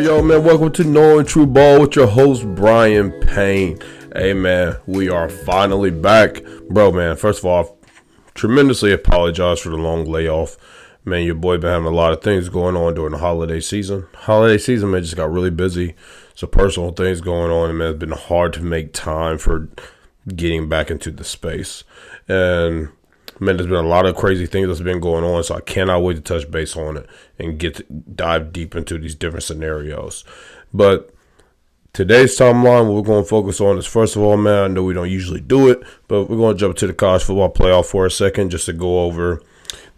Yo, man, welcome to Knowing True Ball with your host, Brian Payne. Hey, man, we are finally back. Bro, man, first of all, tremendously apologize for the long layoff. Man, your boy been having a lot of things going on during the holiday season. Man, just got really busy. So personal things going on, and man, it's been hard to make time for getting back into the space. And man, there's been a lot of crazy things that's been going on, so I cannot wait to touch base on it and dive deep into these different scenarios. But today's timeline, what we're going to focus on is, first of all, man, I know we don't usually do it, but we're going to jump to the college football playoff for a second just to go over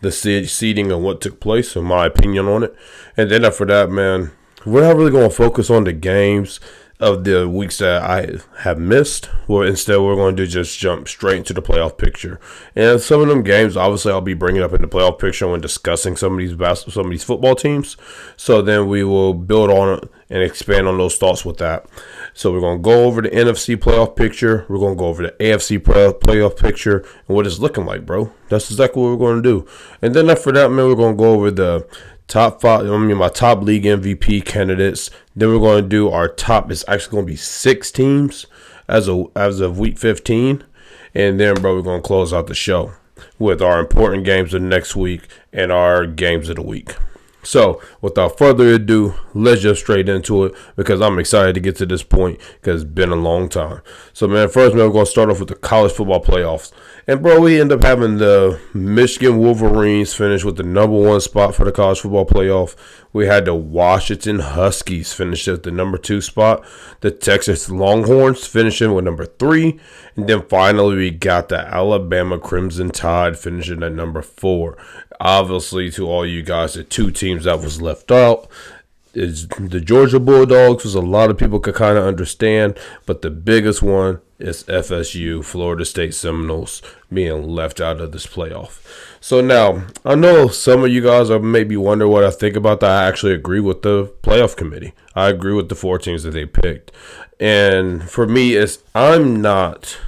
the seeding and what took place and my opinion on it. And then after that, man, we're not really going to focus on the games of the weeks that I have missed. Well, instead, we're going to just jump straight into the playoff picture. And some of them games, obviously, I'll be bringing up in the playoff picture when discussing some of these football teams. So then we will build on it and expand on those thoughts with that. So we're going to go over the NFC playoff picture. We're going to go over the AFC playoff picture and what it's looking like, bro. That's exactly what we're going to do. And then after that, man, we're going to go over the my top league MVP candidates. Then we're going to do our top. It's actually going to be 6 teams as of week 15. And then, bro, we're going to close out the show with our important games of next week and our games of the week. So, without further ado, let's jump straight into it because I'm excited to get to this point because it's been a long time. So, man, first, man, we're going to start off with the college football playoffs. And, bro, we end up having the Michigan Wolverines finish with the number 1 spot for the college football playoff. We had the Washington Huskies finish at the number 2 spot. The Texas Longhorns finishing with number 3. And then finally, we got the Alabama Crimson Tide finishing at number 4. Obviously, to all you guys, the 2 teams that was left out is the Georgia Bulldogs, which a lot of people could kind of understand. But the biggest one is FSU, Florida State Seminoles, being left out of this playoff. So now, I know some of you guys are maybe wondering what I think about that. I actually agree with the playoff committee. I agree with the 4 teams that they picked. And for me, I'm not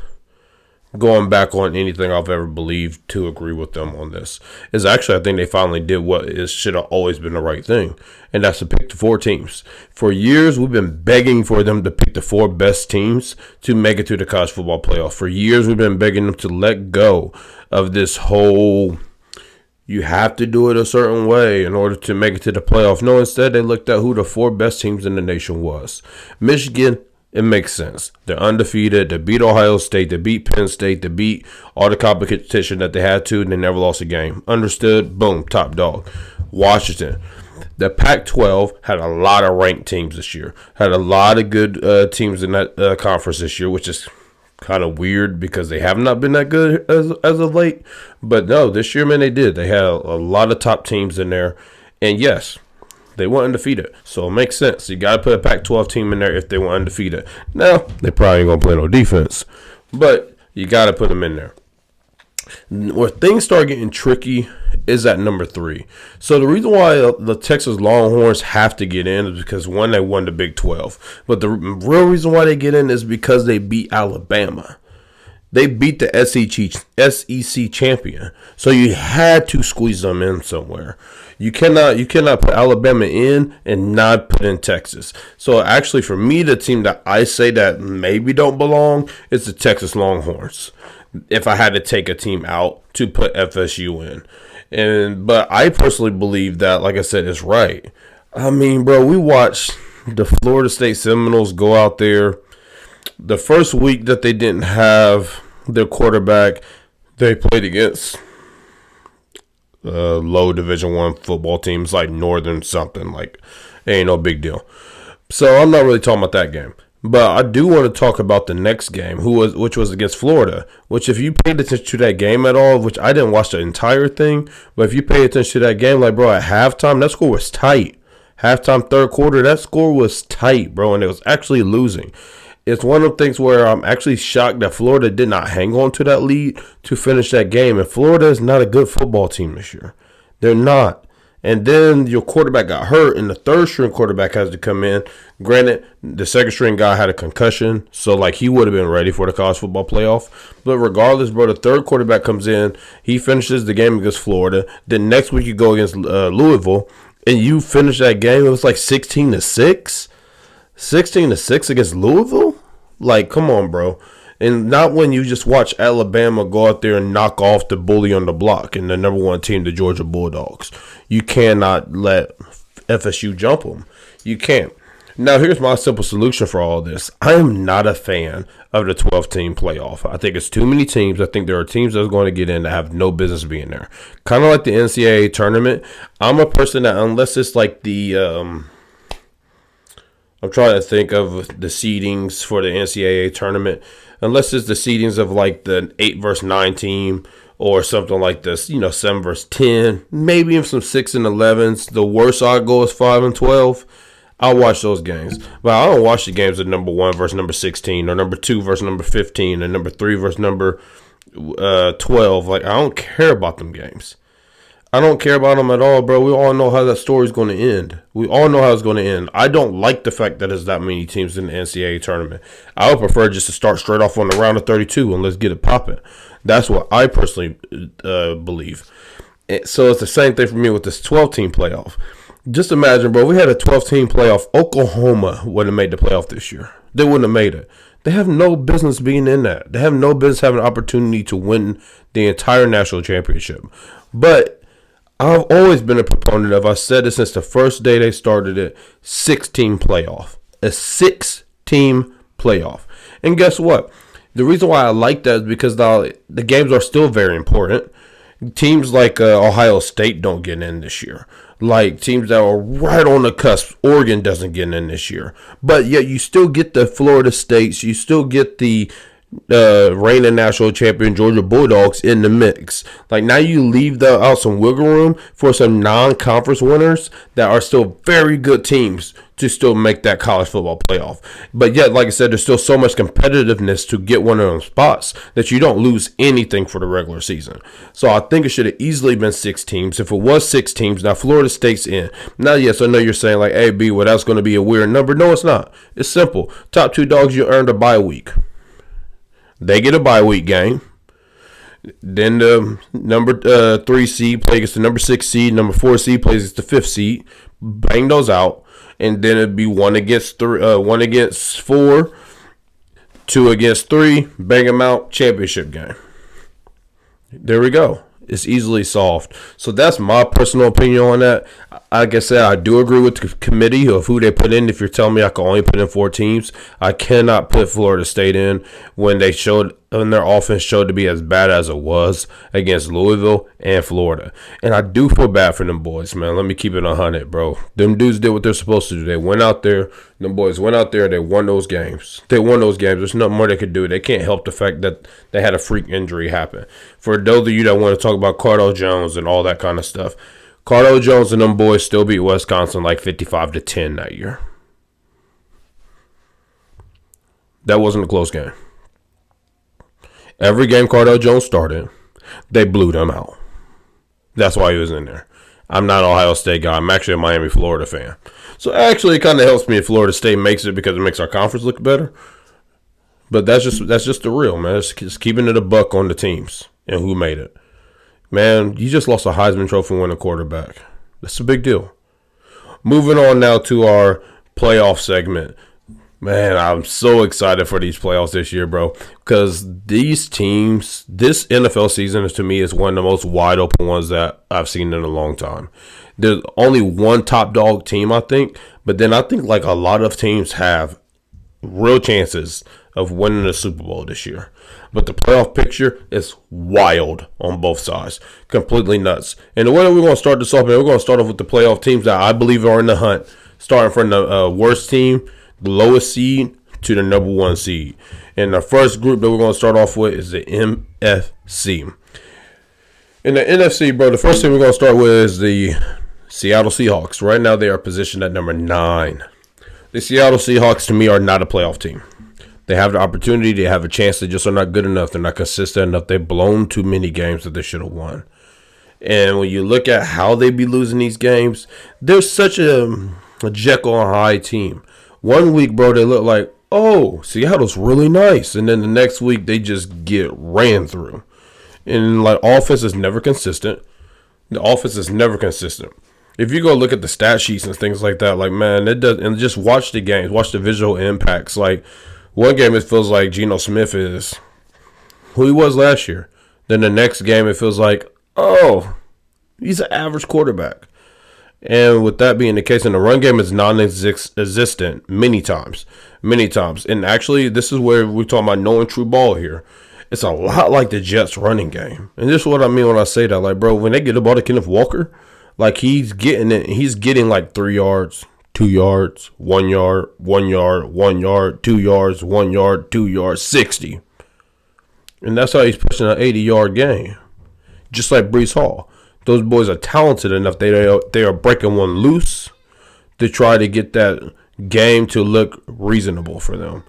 going back on anything I've ever believed to agree with them on this. Is actually, I think they finally did what should have always been the right thing, and that's to pick the 4 teams. For years, we've been begging for them to pick the 4 best teams to make it to the college football playoff. For years, we've been begging them to let go of this whole, you have to do it a certain way in order to make it to the playoff. No, instead, they looked at who the 4 best teams in the nation was. Michigan, it makes sense. They're undefeated. They beat Ohio State. They beat Penn State. They beat all the competition that they had to, and they never lost a game. Understood? Boom, top dog. Washington. The Pac-12 had a lot of ranked teams this year. Had a lot of good teams in that conference this year, which is kind of weird because they have not been that good as of late. But no, this year, man, they did. They had a lot of top teams in there. And yes, they were undefeated, so it makes sense. You got to put a Pac-12 team in there if they were undefeated. Now, they probably ain't going to play no defense, but you got to put them in there. Where things start getting tricky is at number 3. So the reason why the Texas Longhorns have to get in is because, one, they won the Big 12. But the real reason why they get in is because they beat Alabama. They beat the SEC champion. So you had to squeeze them in somewhere. You cannot put Alabama in and not put in Texas. So actually, for me, the team that I say that maybe don't belong is the Texas Longhorns. If I had to take a team out to put FSU in. But I personally believe that, like I said, it's right. I mean, bro, we watched the Florida State Seminoles go out there. The first week that they didn't have their quarterback, they played against low Division I football teams like Northern something. Like, ain't no big deal. So I'm not really talking about that game. But I do want to talk about the next game, which was against Florida. Which, if you paid attention to that game at all, which I didn't watch the entire thing, but if you pay attention to that game, like, bro, at halftime, that score was tight. Halftime, third quarter, that score was tight, bro, and it was actually losing. It's one of the things where I'm actually shocked that Florida did not hang on to that lead to finish that game. And Florida is not a good football team this year. They're not. And then your quarterback got hurt, and the third-string quarterback has to come in. Granted, the second-string guy had a concussion, so, like, he would have been ready for the college football playoff. But regardless, bro, the third quarterback comes in. He finishes the game against Florida. Then next week you go against Louisville, and you finish that game, it was like 16-6. 16-6 against Louisville? Like, come on, bro. And not when you just watch Alabama go out there and knock off the bully on the block and the number one team, the Georgia Bulldogs. You cannot let FSU jump them. You can't. Now, here's my simple solution for all this. I am not a fan of the 12-team playoff. I think it's too many teams. I think there are teams that are going to get in that have no business being there. Kind of like the NCAA tournament. I'm a person that, unless it's like the I'm trying to think of the seedings for the NCAA tournament. Unless it's the seedings of like the 8 versus 9 team or something like this, 7 versus 10, maybe even some 6 and 11s. The worst I go is 5 and 12. I'll watch those games, but I don't watch the games of number 1 versus number 16 or number 2 versus number 15 and number 3 versus number 12. Like, I don't care about them games. I don't care about them at all, bro. We all know how that story's going to end. We all know how it's going to end. I don't like the fact that there's that many teams in the NCAA tournament. I would prefer just to start straight off on the round of 32 and let's get it popping. That's what I personally believe. So it's the same thing for me with this 12-team playoff. Just imagine, bro, we had a 12-team playoff. Oklahoma wouldn't have made the playoff this year. They wouldn't have made it. They have no business being in that. They have no business having an opportunity to win the entire national championship. But I've always been a proponent of, I said it since the first day they started it, 6-team playoff. A 6-team playoff. And guess what? The reason why I like that is because the games are still very important. Teams like Ohio State don't get in this year. Like teams that are right on the cusp, Oregon doesn't get in this year. But yet you still get the Florida States. You still get the reigning national champion Georgia Bulldogs in the mix. Like, now you leave out some wiggle room for some non-conference winners that are still very good teams to still make that college football playoff. But yet, like I said, there's still so much competitiveness to get one of those spots that you don't lose anything for the regular season. So I think it should have easily been 6 teams. If it was 6 teams, now Florida State's in. Now, yes, I know you're saying like, hey, B, well, that's going to be a weird number. No, it's not. It's simple. Top 2 dogs, you earned a bye week. They get a bye week game. Then the number 3 seed plays against the number 6 seed. Number 4 seed plays against the 5th seed. Bang those out. And then it'd be 1 against 3, 1 against 4, 2 against 3. Bang them out. Championship game. There we go. It's easily solved. So that's my personal opinion on that. Like I said, I do agree with the committee of who they put in. If you're telling me I can only put in 4 teams, I cannot put Florida State in when their offense showed to be as bad as it was against Louisville and Florida. And I do feel bad for them boys, man. Let me keep it 100, bro. Them dudes did what they're supposed to do. They went out there. Them boys went out there. They won those games. There's nothing more they could do. They can't help the fact that they had a freak injury happen. For those of you that want to talk about Cardell Jones and all that kind of stuff, Cardell Jones and them boys still beat Wisconsin like 55-10 that year. That wasn't a close game. Every game Cardell Jones started, they blew them out. That's why he was in there. I'm not an Ohio State guy. I'm actually a Miami, Florida fan. So actually, it kind of helps me if Florida State makes it because it makes our conference look better. But that's just the real, man. It's just keeping it a buck on the teams and who made it. Man, you just lost a Heisman Trophy winning quarterback. That's a big deal. Moving on now to our playoff segment. Man, I'm so excited for these playoffs this year, bro. Because these teams, this NFL season to me is one of the most wide open ones that I've seen in a long time. There's only one top dog team, I think. But then I think like a lot of teams have real chances of winning the Super Bowl this year. But the playoff picture is wild on both sides. Completely nuts. And the way that we're going to start this off, man, we're going to start off with the playoff teams that I believe are in the hunt. Starting from the worst team, the lowest seed, to the number 1 seed. And the first group that we're going to start off with is the NFC. In the NFC, bro, the first team we're going to start with is the Seattle Seahawks. Right now they are positioned at number 9. The Seattle Seahawks, to me, are not a playoff team. They have the opportunity. They have a chance. They just are not good enough. They're not consistent enough. They've blown too many games that they should have won. And when you look at how they be losing these games, they're such a Jekyll and Hyde team. One week, bro, they look like, oh, Seattle's really nice. And then the next week, they just get ran through. And, like, offense is never consistent. The offense is never consistent. if you go look at the stat sheets and things like that, like, man, it does, and just watch the games, watch the visual impacts. Like, one game it feels like Geno Smith is who he was last year. Then the next game it feels like, oh, he's an average quarterback. And with that being the case, in the run game is non-existent many times. And actually, this is where we're talking about knowing true ball here. It's a lot like the Jets running game. And this is what I mean when I say that. Like, bro, when they get the ball to Kenneth Walker, like, he's getting it. He's getting like 3 yards, 2 yards, 1 yard, 1 yard, 1 yard, 2 yards, 1 yard, 2 yards, 60. And that's how he's pushing an 80-yard game. Just like Breece Hall. Those boys are talented enough. They are breaking one loose to try to get that game to look reasonable for them.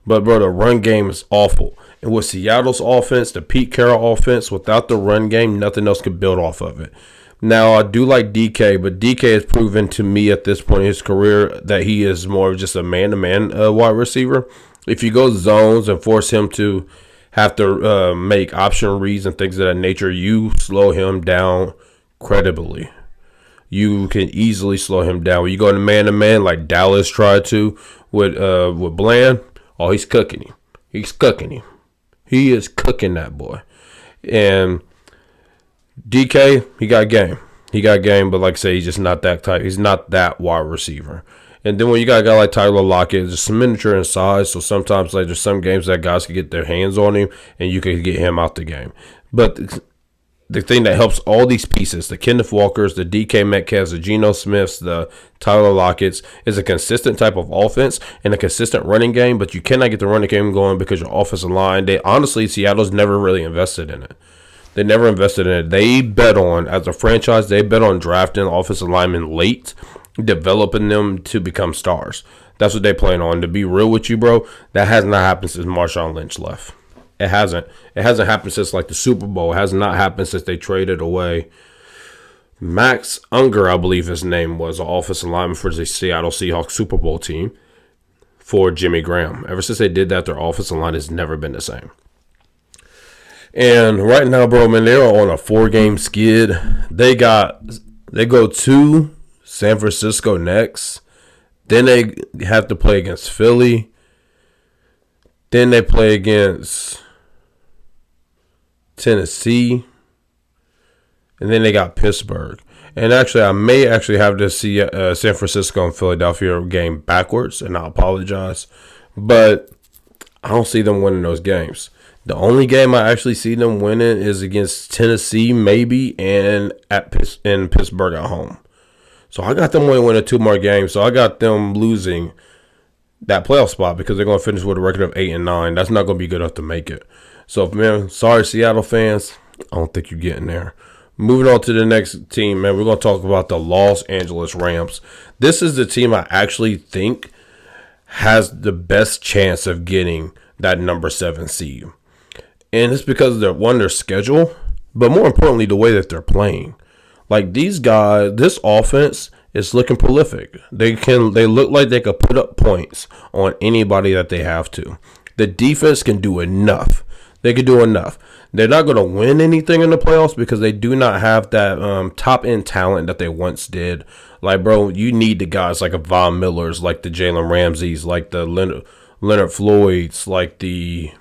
But, bro, the run game is awful. And with Seattle's offense, the Pete Carroll offense, without the run game, nothing else could build off of it. Now, I do like DK, but DK has proven to me at this point in his career that he is more of just a man-to-man wide receiver. If you go zones and force him to have to make option reads and things of that nature, you slow him down credibly. You can easily slow him down. When you go to man-to-man like Dallas tried to with Bland, oh, he's cooking him. He's cooking him. He is cooking that boy. And DK, he got game. But like I say, he's just not that type. He's not that wide receiver. And then when you got a guy like Tyler Lockett, just miniature in size, so sometimes like there's some games that guys can get their hands on him and you can get him out the game. But the thing that helps all these pieces, the Kenneth Walkers, the DK Metcalfs, the Geno Smiths, the Tyler Lockett's, is a consistent type of offense and a consistent running game, but you cannot get the running game going because your offensive line, Seattle's never really invested in it. They never invested in it. They bet on, as a franchise, they bet on drafting offensive linemen late, developing them to become stars. That's what they plan on. To be real with you, bro, that has not happened since Marshawn Lynch left. It hasn't. It hasn't happened since like the Super Bowl. It has not happened since they traded away Max Unger, I believe his name was, an offensive lineman for the Seattle Seahawks Super Bowl team, for Jimmy Graham. Ever since they did that, their offensive line has never been the same. And right now, bro, man, they're on a 4-game skid. They go to San Francisco next. Then they have to play against Philly. Then they play against Tennessee. And then they got Pittsburgh. And actually, I may actually have to see San Francisco and Philadelphia game backwards, and I apologize. But I don't see them winning those games. The only game I actually see them winning is against Tennessee, maybe, and in Pittsburgh at home. So I got them winning 2 more games. So I got them losing that playoff spot because they're going to finish with a record of 8-9. That's not going to be good enough to make it. So, man, sorry, Seattle fans. I don't think you're getting there. Moving on to the next team, man, we're going to talk about the Los Angeles Rams. This is the team I actually think has the best chance of getting that number 7 seed. And it's because of their schedule, but more importantly, the way that they're playing. Like, these guys, this offense is looking prolific. They look like they could put up points on anybody that they have to. The defense can do enough. They can do enough. They're not going to win anything in the playoffs because they do not have that top-end talent that they once did. Like, bro, you need the guys like a Von Millers, like the Jalen Ramseys, like the Leonard Floyds, like the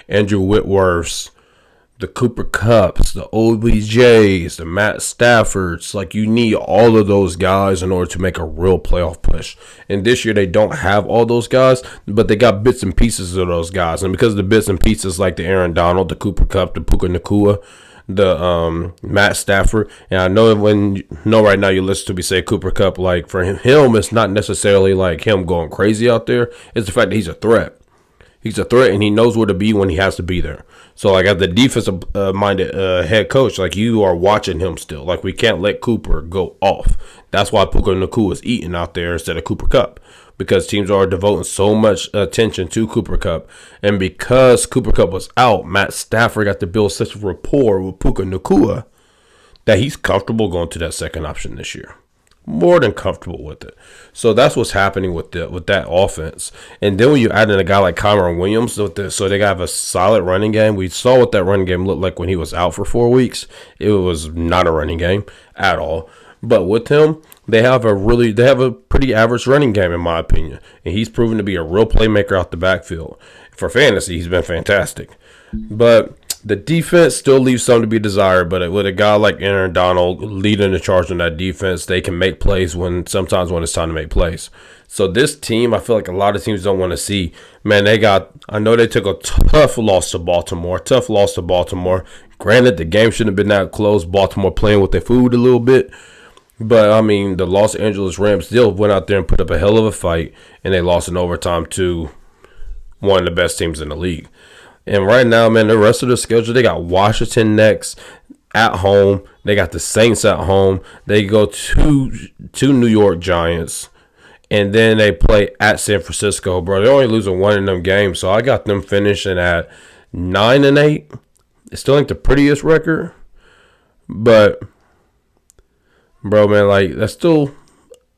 Andrew Whitworths, the Cooper Kupps, the OBJs, the Matt Staffords. Like, you need all of those guys in order to make a real playoff push. And this year they don't have all those guys, but they got bits and pieces of those guys. And because of the bits and pieces like the Aaron Donald, the Cooper Kupp, the Puka Nacua, the Matt Stafford, and I know right now you listen to me say Cooper Kupp, like for him it's not necessarily like him going crazy out there. It's the fact that he's a threat. He's a threat, and he knows where to be when he has to be there. So, like, as the defensive-minded head coach, like, you are watching him still. Like, we can't let Cooper go off. That's why Puka Nacua is eating out there instead of Cooper Kupp, because teams are devoting so much attention to Cooper Kupp. And because Cooper Kupp was out, Matt Stafford got to build such a rapport with Puka Nacua that he's comfortable going to that second option this year. More than comfortable with it. So that's what's happening with that offense. And then when you add in a guy like Kyron Williams, so they have a solid running game. We saw what that running game looked like when he was out for 4 weeks. It was not a running game at all. But with him, they have a pretty average running game in my opinion, and he's proven to be a real playmaker out the backfield. For fantasy, he's been fantastic. But the defense still leaves some to be desired, but with a guy like Aaron Donald leading the charge on that defense, they can make plays sometimes when it's time to make plays. So this team, I feel like a lot of teams don't want to see. Man, I know they took a tough loss to Baltimore. Granted, the game shouldn't have been that close. Baltimore playing with their food a little bit. But, I mean, the Los Angeles Rams still went out there and put up a hell of a fight, and they lost in overtime to one of the best teams in the league. And right now, man, the rest of the schedule, they got Washington next at home. They got the Saints at home. They go to New York Giants. And then they play at San Francisco, bro. They're only losing one in them games. So I got them finishing at 9-8. It's still ain't the prettiest record. But, bro, man, like, that's still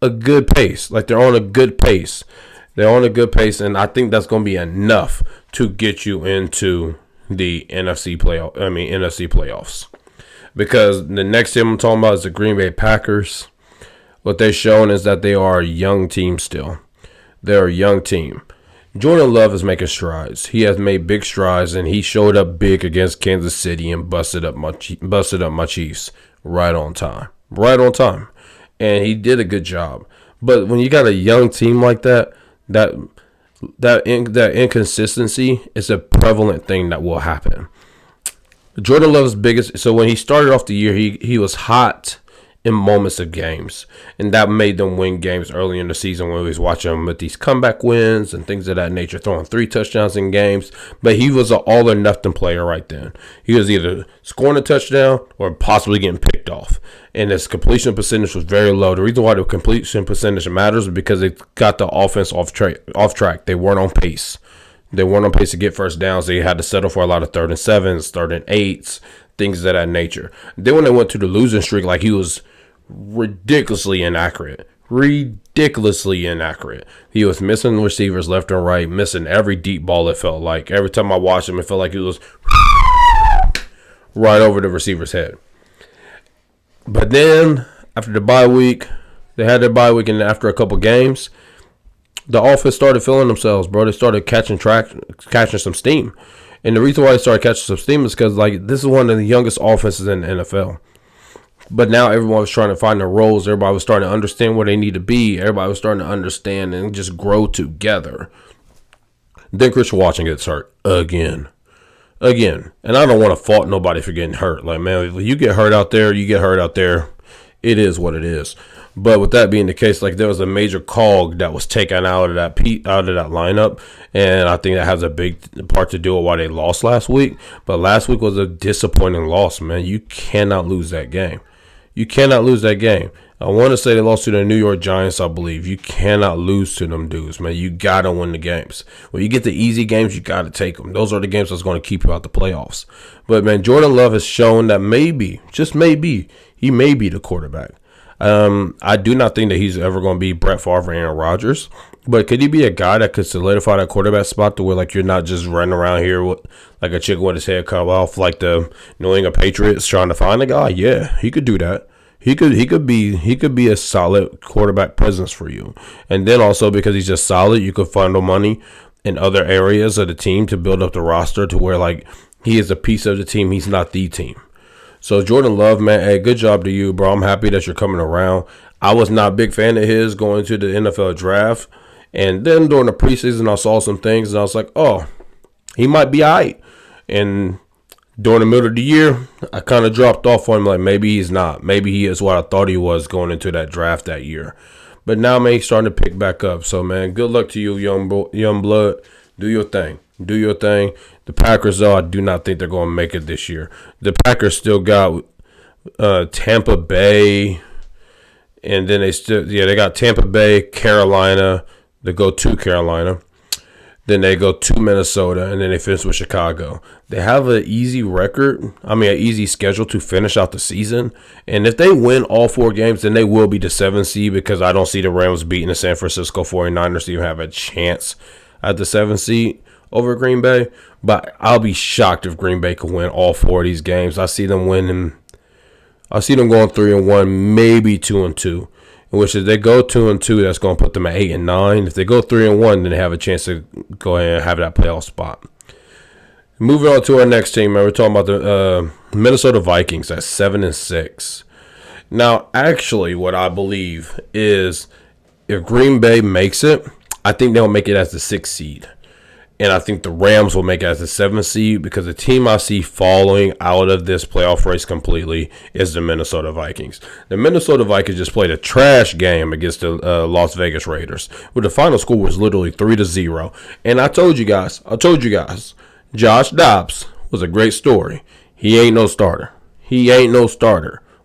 a good pace. Like, they're on a good pace. And I think that's going to be enough to get you into the NFC playoffs. Because the next team I'm talking about is the Green Bay Packers. What they've shown is that they are a young team still. They're a young team. Jordan Love is making strides. He has made big strides, and he showed up big against Kansas City and busted up my Chiefs right on time. And he did a good job. But when you got a young team like that inconsistency is a prevalent thing that will happen. Jordan Love's biggest. So when he started off the year, he was hot in moments of games, and that made them win games early in the season when we was watching him with these comeback wins and things of that nature, throwing 3 touchdowns in games. But he was an all or nothing player right then. He was either scoring a touchdown or possibly getting picked off, and his completion percentage was very low. The reason why the completion percentage matters is because they got the offense off track. They weren't on pace. To get first downs. They had to settle for a lot of 3rd and 7s, 3rd and 8s, things of that nature. Then when they went to the losing streak, like, he was ridiculously inaccurate. He was missing receivers left and right, missing every deep ball, it felt like. Every time I watched him, it felt like he was right over the receiver's head. But then, after the bye week, they had their bye week, and after a couple games, the offense started feeling themselves, bro. They started catching some steam. And the reason why they started catching some steam is because, like, this is one of the youngest offenses in the NFL. But now everyone was trying to find their roles. Everybody was starting to understand where they need to be. Everybody was starting to understand and just grow together. Then Christian Watson gets hurt again. And I don't want to fault nobody for getting hurt. Like, man, if you get hurt out there, you get hurt out there. It is what it is. But with that being the case, like, there was a major cog that was taken out of that lineup, and I think that has a big part to do with why they lost last week. But last week was a disappointing loss, man. You cannot lose that game. I want to say they lost to the New York Giants, I believe. You cannot lose to them dudes, man. You got to win the games. When you get the easy games, you got to take them. Those are the games that's going to keep you out the playoffs. But, man, Jordan Love has shown that maybe, just maybe, he may be the quarterback. I do not think that he's ever going to be Brett Favre or Aaron Rodgers. But could he be a guy that could solidify that quarterback spot to where, like, you're not just running around here with, like, a chicken with his head cut off like the New England Patriots trying to find a guy? Yeah, he could do that. He could be a solid quarterback presence for you. And then also because he's just solid, you could funnel money in other areas of the team to build up the roster to where, like, he is a piece of the team. He's not the team. So Jordan Love, man, hey, good job to you, bro. I'm happy that you're coming around. I was not a big fan of his going to the NFL draft. And then during the preseason, I saw some things, and I was like, oh, he might be all right. And during the middle of the year, I kind of dropped off on him, like, maybe he's not. Maybe he is what I thought he was going into that draft that year. But now, man, he's starting to pick back up. So, man, good luck to you, young blood. Do your thing. The Packers, though, I do not think they're going to make it this year. The Packers still got Tampa Bay, and then they got Tampa Bay, Carolina. They go to Carolina. Then they go to Minnesota, and then they finish with Chicago. They have an easy an easy schedule to finish out the season. And if they win all 4 games, then they will be the 7th seed, because I don't see the Rams beating the San Francisco 49ers to even have a chance at the 7th seed over Green Bay. But I'll be shocked if Green Bay can win all 4 of these games. I see them winning. I see them going 3-1, maybe 2-2. In which if they go 2-2, that's going to put them at 8-9. If they go 3-1, then they have a chance to go ahead and have that playoff spot. Moving on to our next team, man, we're talking about the Minnesota Vikings at 7-6. Now, actually, what I believe is if Green Bay makes it, I think they'll make it as the 6th seed. And I think the Rams will make it as the 7th seed because the team I see falling out of this playoff race completely is the Minnesota Vikings. The Minnesota Vikings just played a trash game against the Las Vegas Raiders, where the final score was literally 3-0. And I told you guys, Josh Dobbs was a great story. He ain't no starter.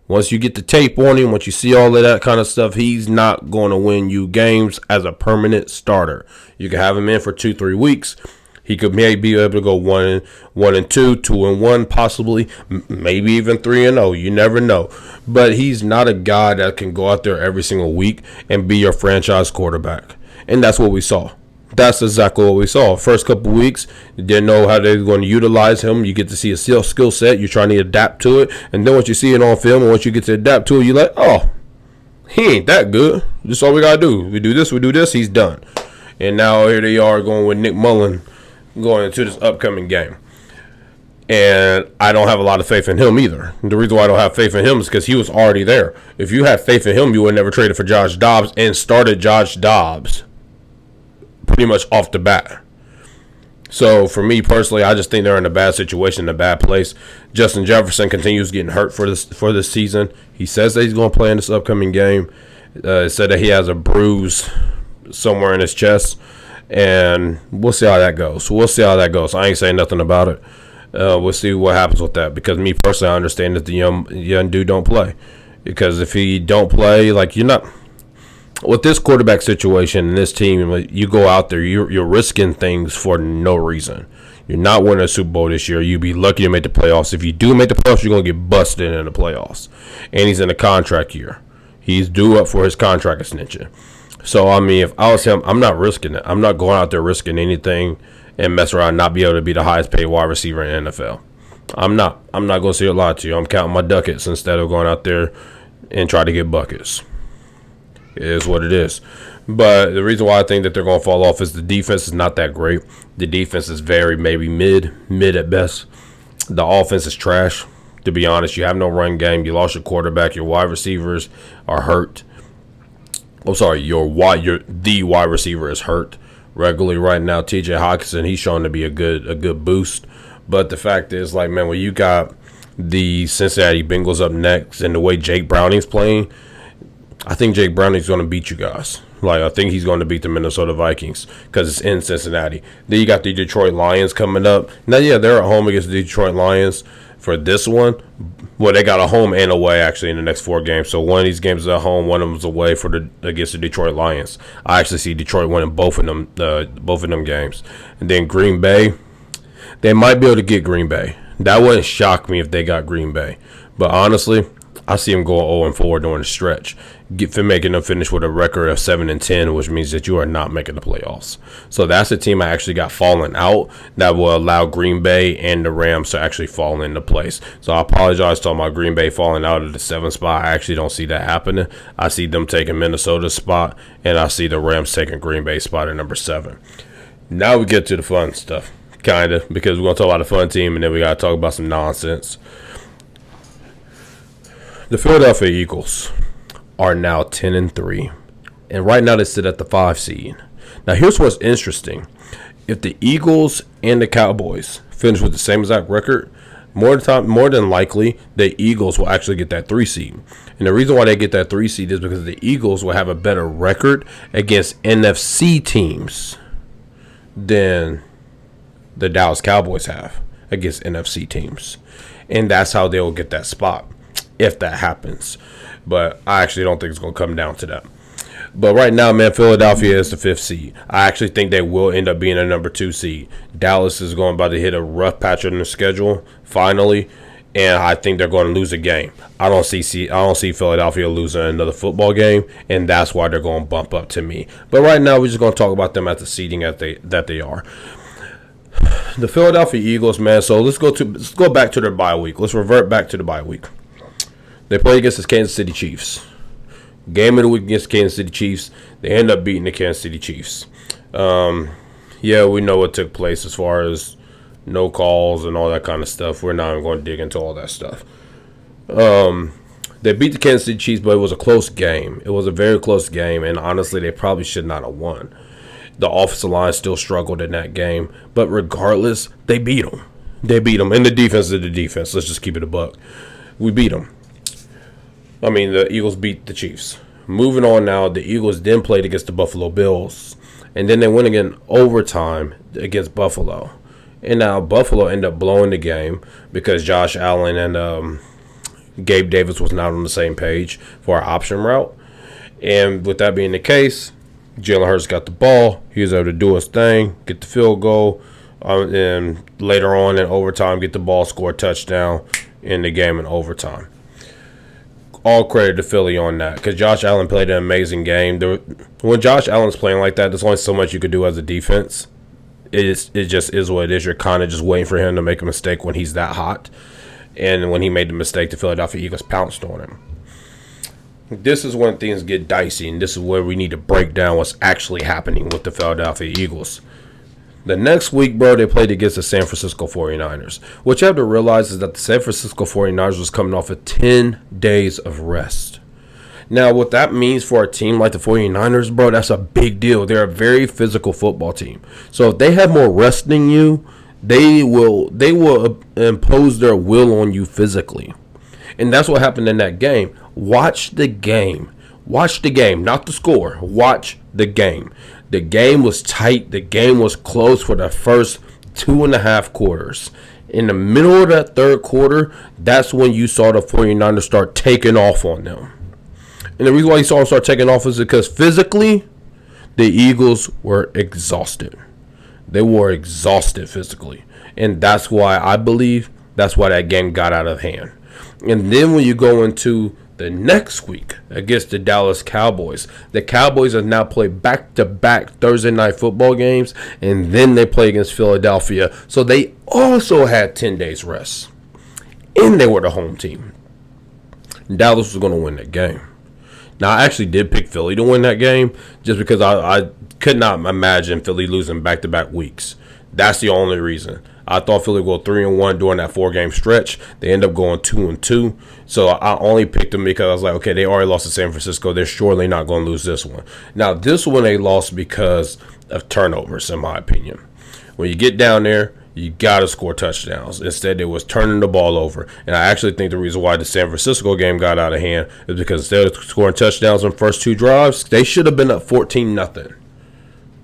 Once you get the tape on him, once you see all of that kind of stuff, he's not going to win you games as a permanent starter. You can have him in for 2-3 weeks. He could maybe be able to go 1-2, 2-1, possibly, maybe even 3-0. You never know. But he's not a guy that can go out there every single week and be your franchise quarterback. And that's what we saw. That's exactly what we saw. First couple weeks, you didn't know how they were going to utilize him. You get to see a skill set. You're trying to adapt to it. And then once you see it on film and once you get to adapt to it, you're like, oh, he ain't that good. This is all we got to do. We do this, he's done. And now here they are going with Nick Mullen going into this upcoming game. And I don't have a lot of faith in him either. The reason why I don't have faith in him is because he was already there. If you had faith in him, you would never traded for Josh Dobbs and started Josh Dobbs pretty much off the bat. So for me personally, I just think they're in a bad situation, in a bad place. Justin Jefferson continues getting hurt for this season. He says that he's going to play in this upcoming game. Said that he has a bruise somewhere in his chest, and we'll see how that goes. I ain't saying nothing about it. We'll see what happens with that, because me personally, I understand that the young dude don't play, because if he don't play, like, you're not. With this quarterback situation and this team, you go out there, you're risking things for no reason. You're not winning a Super Bowl this year. You'd be lucky to make the playoffs. If you do make the playoffs, you're going to get busted in the playoffs. And he's in a contract year. He's due up for his contract extension. So, I mean, if I was him, I'm not risking it. I'm not going out there risking anything and mess around and not be able to be the highest paid wide receiver in the NFL. I'm not going to say a lot to you. I'm counting my ducats instead of going out there and try to get buckets. It is what it is. But the reason why I think that they're going to fall off is the defense is not that great. The defense is very maybe mid at best. The offense is trash, to be honest. You have no run game. You lost your quarterback. Your wide receivers are hurt. I'm sorry, the wide receiver is hurt regularly right now. TJ Hawkinson, he's shown to be a good boost. But the fact is, like, man, when you got the Cincinnati Bengals up next and the way Jake Browning's playing, I think Jake Browning's going to beat you guys. Like, I think he's going to beat the Minnesota Vikings because it's in Cincinnati. Then you got the Detroit Lions coming up. Now, yeah, they're at home against the Detroit Lions for this one. Well, they got a home and away, actually, in the next 4 games. So one of these games is at home, one of them is away against the Detroit Lions. I actually see Detroit winning both of them games. And then Green Bay, they might be able to get Green Bay. That wouldn't shock me if they got Green Bay. But honestly, I see them going 0-4 during the stretch, making them finish with a record of 7-10, which means that you are not making the playoffs. So that's a team I actually got falling out that will allow Green Bay and the Rams to actually fall into place. So I apologize to my Green Bay falling out of the 7th spot. I actually don't see that happening. I see them taking Minnesota's spot, and I see the Rams taking Green Bay's spot at number 7. Now we get to the fun stuff, kind of, because we're going to talk about the fun team, and then we got to talk about some nonsense. The Philadelphia Eagles are now 10-3, and right now they sit at the 5 seed. Now here's what's interesting: if the Eagles and the Cowboys finish with the same exact record, more than likely the Eagles will actually get that 3 seed. And the reason why they get that 3 seed is because the Eagles will have a better record against NFC teams than the Dallas Cowboys have against NFC teams, and that's how they will get that spot, if that happens. But I actually don't think it's going to come down to that. But right now, man, Philadelphia is the 5th seed. I actually think they will end up being a number 2 seed. Dallas is about to hit a rough patch on the schedule finally, and I think they're going to lose a game. I don't see Philadelphia losing another football game, and that's why they're going to bump up to me. But right now, we're just going to talk about them at the seeding that they are. The Philadelphia Eagles, man. So let's go back to their bye week. Let's revert back to the bye week. They played against the Kansas City Chiefs. Game of the week against the Kansas City Chiefs. They end up beating the Kansas City Chiefs. Yeah, we know what took place as far as no calls and all that kind of stuff. We're not even going to dig into all that stuff. They beat the Kansas City Chiefs, but it was a close game. It was a very close game, and honestly, they probably should not have won. The offensive line still struggled in that game, but regardless, they beat them. They beat them, and the defense is the defense. Let's just keep it a buck. We beat them. I mean, the Eagles beat the Chiefs. Moving on now, the Eagles then played against the Buffalo Bills, and then they went again overtime against Buffalo. And now Buffalo ended up blowing the game because Josh Allen and Gabe Davis was not on the same page for our option route. And with that being the case, Jalen Hurts got the ball. He was able to do his thing, get the field goal, and later on in overtime, get the ball, score a touchdown in the game in overtime. All credit to Philly on that because Josh Allen played an amazing game. When Josh Allen's playing like that, there's only so much you could do as a defense. It just is what it is. You're kind of just waiting for him to make a mistake when he's that hot. And when he made the mistake, the Philadelphia Eagles pounced on him. This is when things get dicey, and this is where we need to break down what's actually happening with the Philadelphia Eagles. The next week, bro, they played against the San Francisco 49ers. What you have to realize is that the San Francisco 49ers was coming off of 10 days of rest. Now, what that means for a team like the 49ers, bro, that's a big deal. They're a very physical football team. So if they have more rest than you, they will impose their will on you physically. And that's what happened in that game. Watch the game. Watch the game, not the score. Watch the game. The game was tight. The game was close for the first 2.5 quarters. In the middle of that third quarter, that's when you saw the 49ers start taking off on them. And the reason why you saw them start taking off is because physically, the Eagles were exhausted. They were exhausted physically. And that's why I believe that's why that game got out of hand. And then when you go into the next week against the Dallas Cowboys, the Cowboys have now played back-to-back Thursday night football games, and then they play against Philadelphia. So they also had 10 days rest. And they were the home team. Dallas was going to win that game. Now, I actually did pick Philly to win that game just because I could not imagine Philly losing back-to-back weeks. That's the only reason. I thought Philly would go 3-1 during that 4-game stretch. They end up going 2-2. So I only picked them because I was like, okay, they already lost to San Francisco. They're surely not going to lose this one. Now, this one they lost because of turnovers, in my opinion. When you get down there, you got to score touchdowns. Instead, they was turning the ball over. And I actually think the reason why the San Francisco game got out of hand is because instead of scoring touchdowns on the first 2 drives, they should have been up 14-0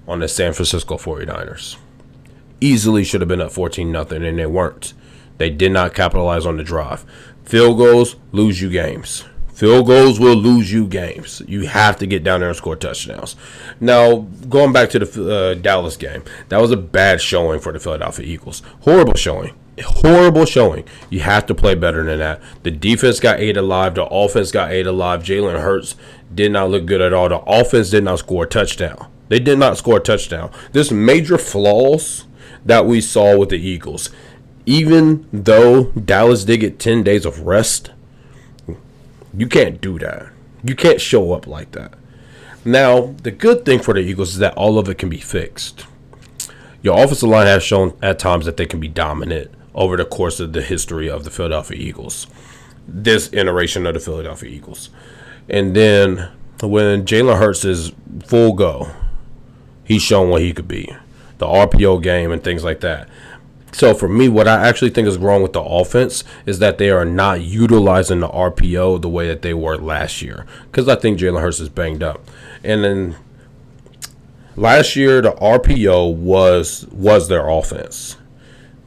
on the San Francisco 49ers. Easily should have been up 14-0, and they weren't. They did not capitalize on the drive. Field goals lose you games. Field goals will lose you games. You have to get down there and score touchdowns. Now, going back to the Dallas game, that was a bad showing for the Philadelphia Eagles. Horrible showing. Horrible showing. You have to play better than that. The defense got ate alive. The offense got ate alive. Jalen Hurts did not look good at all. The offense did not score a touchdown. They did not score a touchdown. There's major flaws that we saw with the Eagles. Even though Dallas did get 10 days of rest, you can't do that. You can't show up like that. Now, the good thing for the Eagles is that all of it can be fixed. Your offensive line has shown at times that they can be dominant over the course of the history of the Philadelphia Eagles. This iteration of the Philadelphia Eagles. And then when Jalen Hurts is full go, he's shown what he could be. The RPO game and things like that. So for me, what I actually think is wrong with the offense is that they are not utilizing the RPO the way that they were last year. Because I think Jalen Hurts is banged up. And then last year, the RPO was their offense.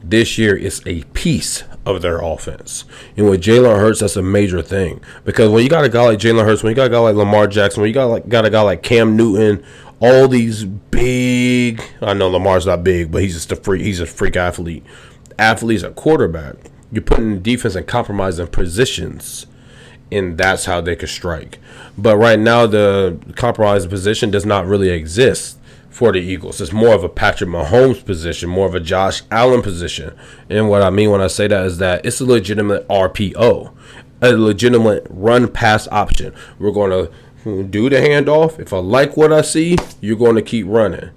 This year, it's a piece of their offense. And with Jalen Hurts, that's a major thing. Because when you got a guy like Jalen Hurts, when you got a guy like Lamar Jackson, when you got a guy like Cam Newton, all these big, I know Lamar's not big, but he's just a freak. He's a freak athlete. Athlete's a quarterback. You're putting the defense in compromising positions, and that's how they could strike. But right now, the compromising position does not really exist for the Eagles. It's more of a Patrick Mahomes position, more of a Josh Allen position. And what I mean when I say that is that it's a legitimate RPO. a legitimate run pass option. We're going to do the handoff. If I like what I see, you're going to keep running.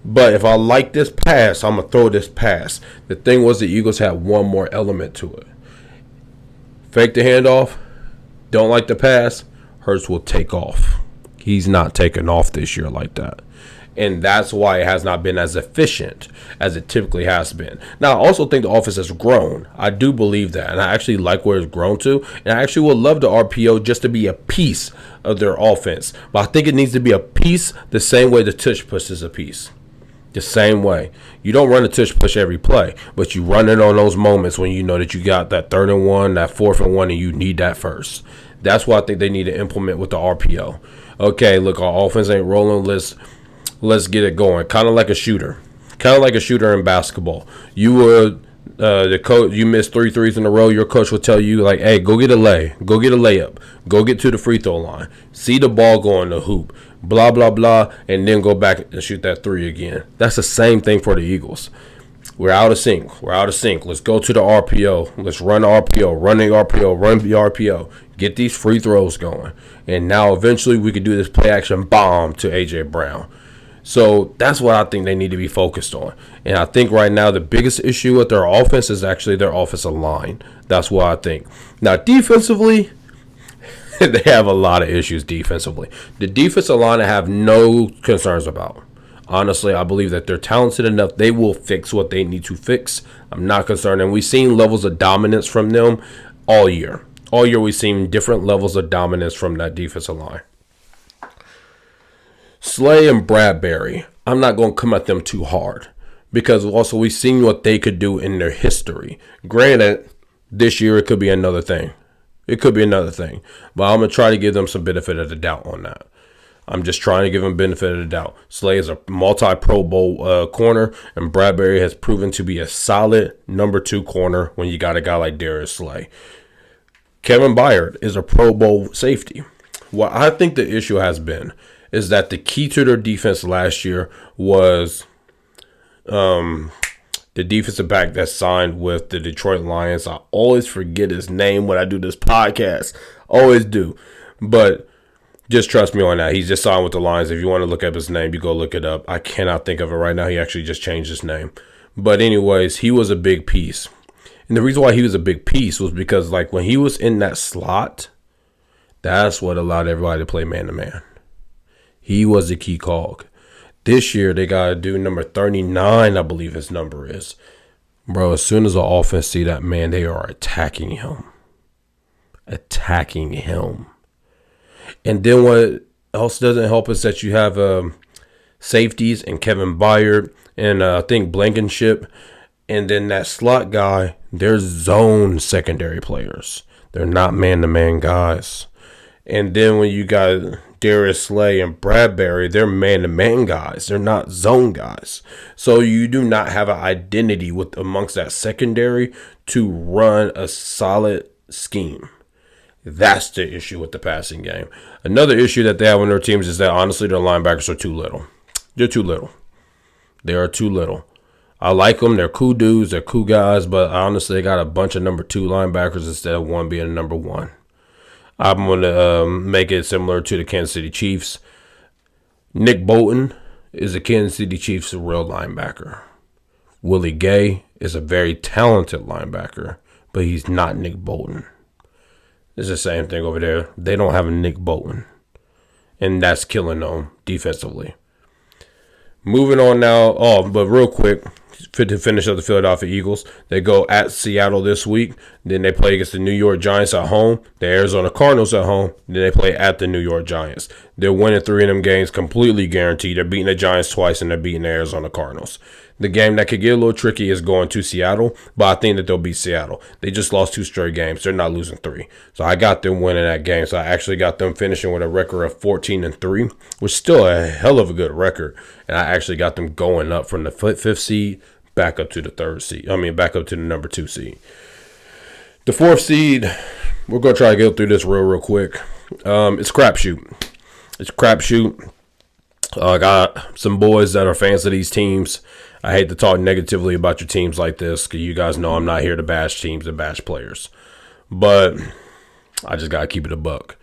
But if I like this pass, I'm going to throw this pass. The thing was the Eagles had one more element to it. Fake the handoff. Don't like the pass. Hurts will take off. He's not taking off this year like that. And that's why it has not been as efficient as it typically has been. Now, I also think the offense has grown. I do believe that. And I actually like where it's grown to. And I actually would love the RPO just to be a piece of their offense. But I think it needs to be a piece the same way the tush push is a piece. The same way. You don't run a tush push every play, but you run it on those moments when you know that you got that 3rd and 1, that 4th and 1, and you need that first. That's what I think they need to implement with the RPO. Okay, look, our offense ain't rolling. Let's get it going. Kind of like a shooter. Kind of like a shooter in basketball. You would the coach, you missed 3 threes in a row. Your coach will tell you like, "Hey, go get a layup, go get to the free throw line, see the ball go in the hoop, blah blah blah, and then go back and shoot that 3 again." That's the same thing for the Eagles. We're out of sync. Let's go to the RPO. Let's run the RPO, run the RPO. Get these free throws going. And now eventually we could do this play action bomb to A.J. Brown. So that's what I think they need to be focused on. And I think right now the biggest issue with their offense is actually their offensive line. That's what I think. Now defensively, they have a lot of issues defensively. The defensive line I have no concerns about. Honestly, I believe that they're talented enough. They will fix what they need to fix. I'm not concerned. And we've seen levels of dominance from them all year. All year we've seen different levels of dominance from that defensive line. Slay and Bradbury, I'm not going to come at them too hard because also we've seen what they could do in their history. Granted, this year it could be another thing. But I'm going to try to give them some benefit of the doubt on that. I'm just trying to give them benefit of the doubt. Slay is a multi-Pro Bowl corner, and Bradbury has proven to be a solid number 2 corner when you got a guy like Darius Slay. Kevin Byard is a Pro Bowl safety. What I think the issue has been is that the key to their defense last year was the defensive back that signed with the Detroit Lions. I always forget his name when I do this podcast. Always do. But just trust me on that. He's just signed with the Lions. If you want to look up his name, you go look it up. I cannot think of it right now. He actually just changed his name. But anyways, he was a big piece. And the reason why he was a big piece was because like when he was in that slot, that's what allowed everybody to play man-to-man. He was the key cog. This year, they got to do number 39, I believe his number is. Bro, as soon as the offense see that man, they are attacking him. And then what else doesn't help is that you have safeties and Kevin Byard and I think Blankenship. And then that slot guy, they're zone secondary players. They're not man-to-man guys. And then when you got Darius Slay and Bradbury, they're man-to-man guys. They're not zone guys. So you do not have an identity with amongst that secondary to run a solid scheme. That's the issue with the passing game. Another issue that they have on their teams is that honestly their linebackers are too little. They're too little. They are too little. I like them. They're cool dudes. They're cool guys. But honestly, they got a bunch of number 2 linebackers instead of one being a number 1. I'm going to make it similar to the Kansas City Chiefs. Nick Bolton is a Kansas City Chiefs real linebacker. Willie Gay is a very talented linebacker, but he's not Nick Bolton. It's the same thing over there. They don't have a Nick Bolton, and that's killing them defensively. Moving on now. But real quick, to finish up the Philadelphia Eagles, they go at Seattle this week. Then they play against the New York Giants at home, the Arizona Cardinals at home. Then they play at the New York Giants. They're winning 3 of them games completely guaranteed. They're beating the Giants twice, and they're beating the Arizona Cardinals. The game that could get a little tricky is going to Seattle, but I think that they'll beat Seattle. They just lost 2 straight games. They're not losing 3. So I got them winning that game. So I actually got them finishing with a record of 14-3, which is still a hell of a good record. And I actually got them going up from the 5th seed back up to the 3rd seed. Back up to the number 2 seed. The 4th seed, we're going to try to go through this real quick. It's crapshoot. I got some boys that are fans of these teams. I hate to talk negatively about your teams like this because you guys know I'm not here to bash teams and bash players. But I just got to keep it a buck.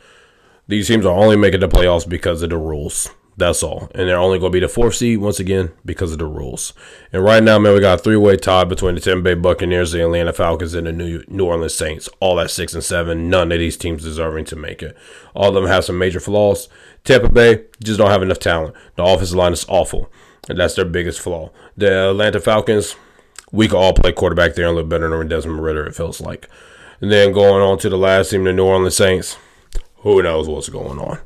These teams are only making the playoffs because of the rules. That's all. And they're only going to be the 4th seed, once again, because of the rules. And right now, man, we got a 3-way tie between the Tampa Bay Buccaneers, the Atlanta Falcons, and the New Orleans Saints. All at 6 and 7. None of these teams deserving to make it. All of them have some major flaws. Tampa Bay just don't have enough talent. The offensive line is awful. And that's their biggest flaw. The Atlanta Falcons, we can all play quarterback there and look better than Desmond Ridder, it feels like. And then going on to the last team, the New Orleans Saints, who knows what's going on.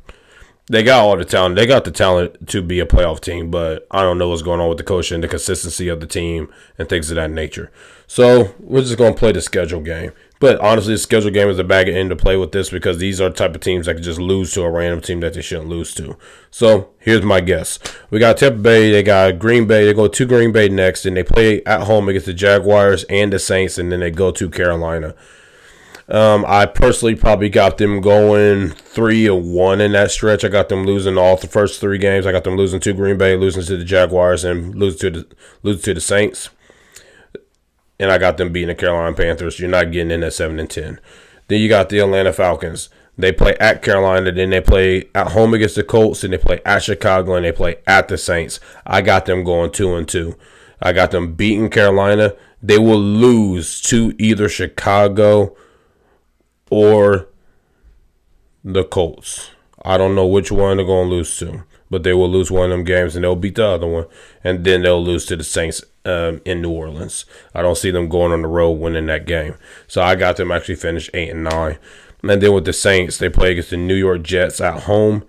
They got all the talent. They got the talent to be a playoff team, but I don't know what's going on with the coaching, the consistency of the team, and things of that nature. So we're just going to play the schedule game. But honestly, the schedule game is a bag of end to play with this because these are the type of teams that can just lose to a random team that they shouldn't lose to. So here's my guess. We got Tampa Bay. They got Green Bay. They go to Green Bay next, and they play at home against the Jaguars and the Saints, and then they go to Carolina. I personally probably got them going 3-1 in that stretch. I got them losing all the first 3 games. I got them losing to Green Bay, losing to the Jaguars, and losing to the Saints. And I got them beating the Carolina Panthers. You're not getting in at 7-10. Then you got the Atlanta Falcons. They play at Carolina, then they play at home against the Colts, and they play at Chicago, and they play at the Saints. I got them going 2-2. I got them beating Carolina. They will lose to either Chicago or the Colts. I don't know which one they're going to lose to, but they will lose one of them games, and they'll beat the other one, and then they'll lose to the Saints in New Orleans. I don't see them going on the road winning that game. So I got them actually finish 8-9. And then with the Saints, they play against the New York Jets at home.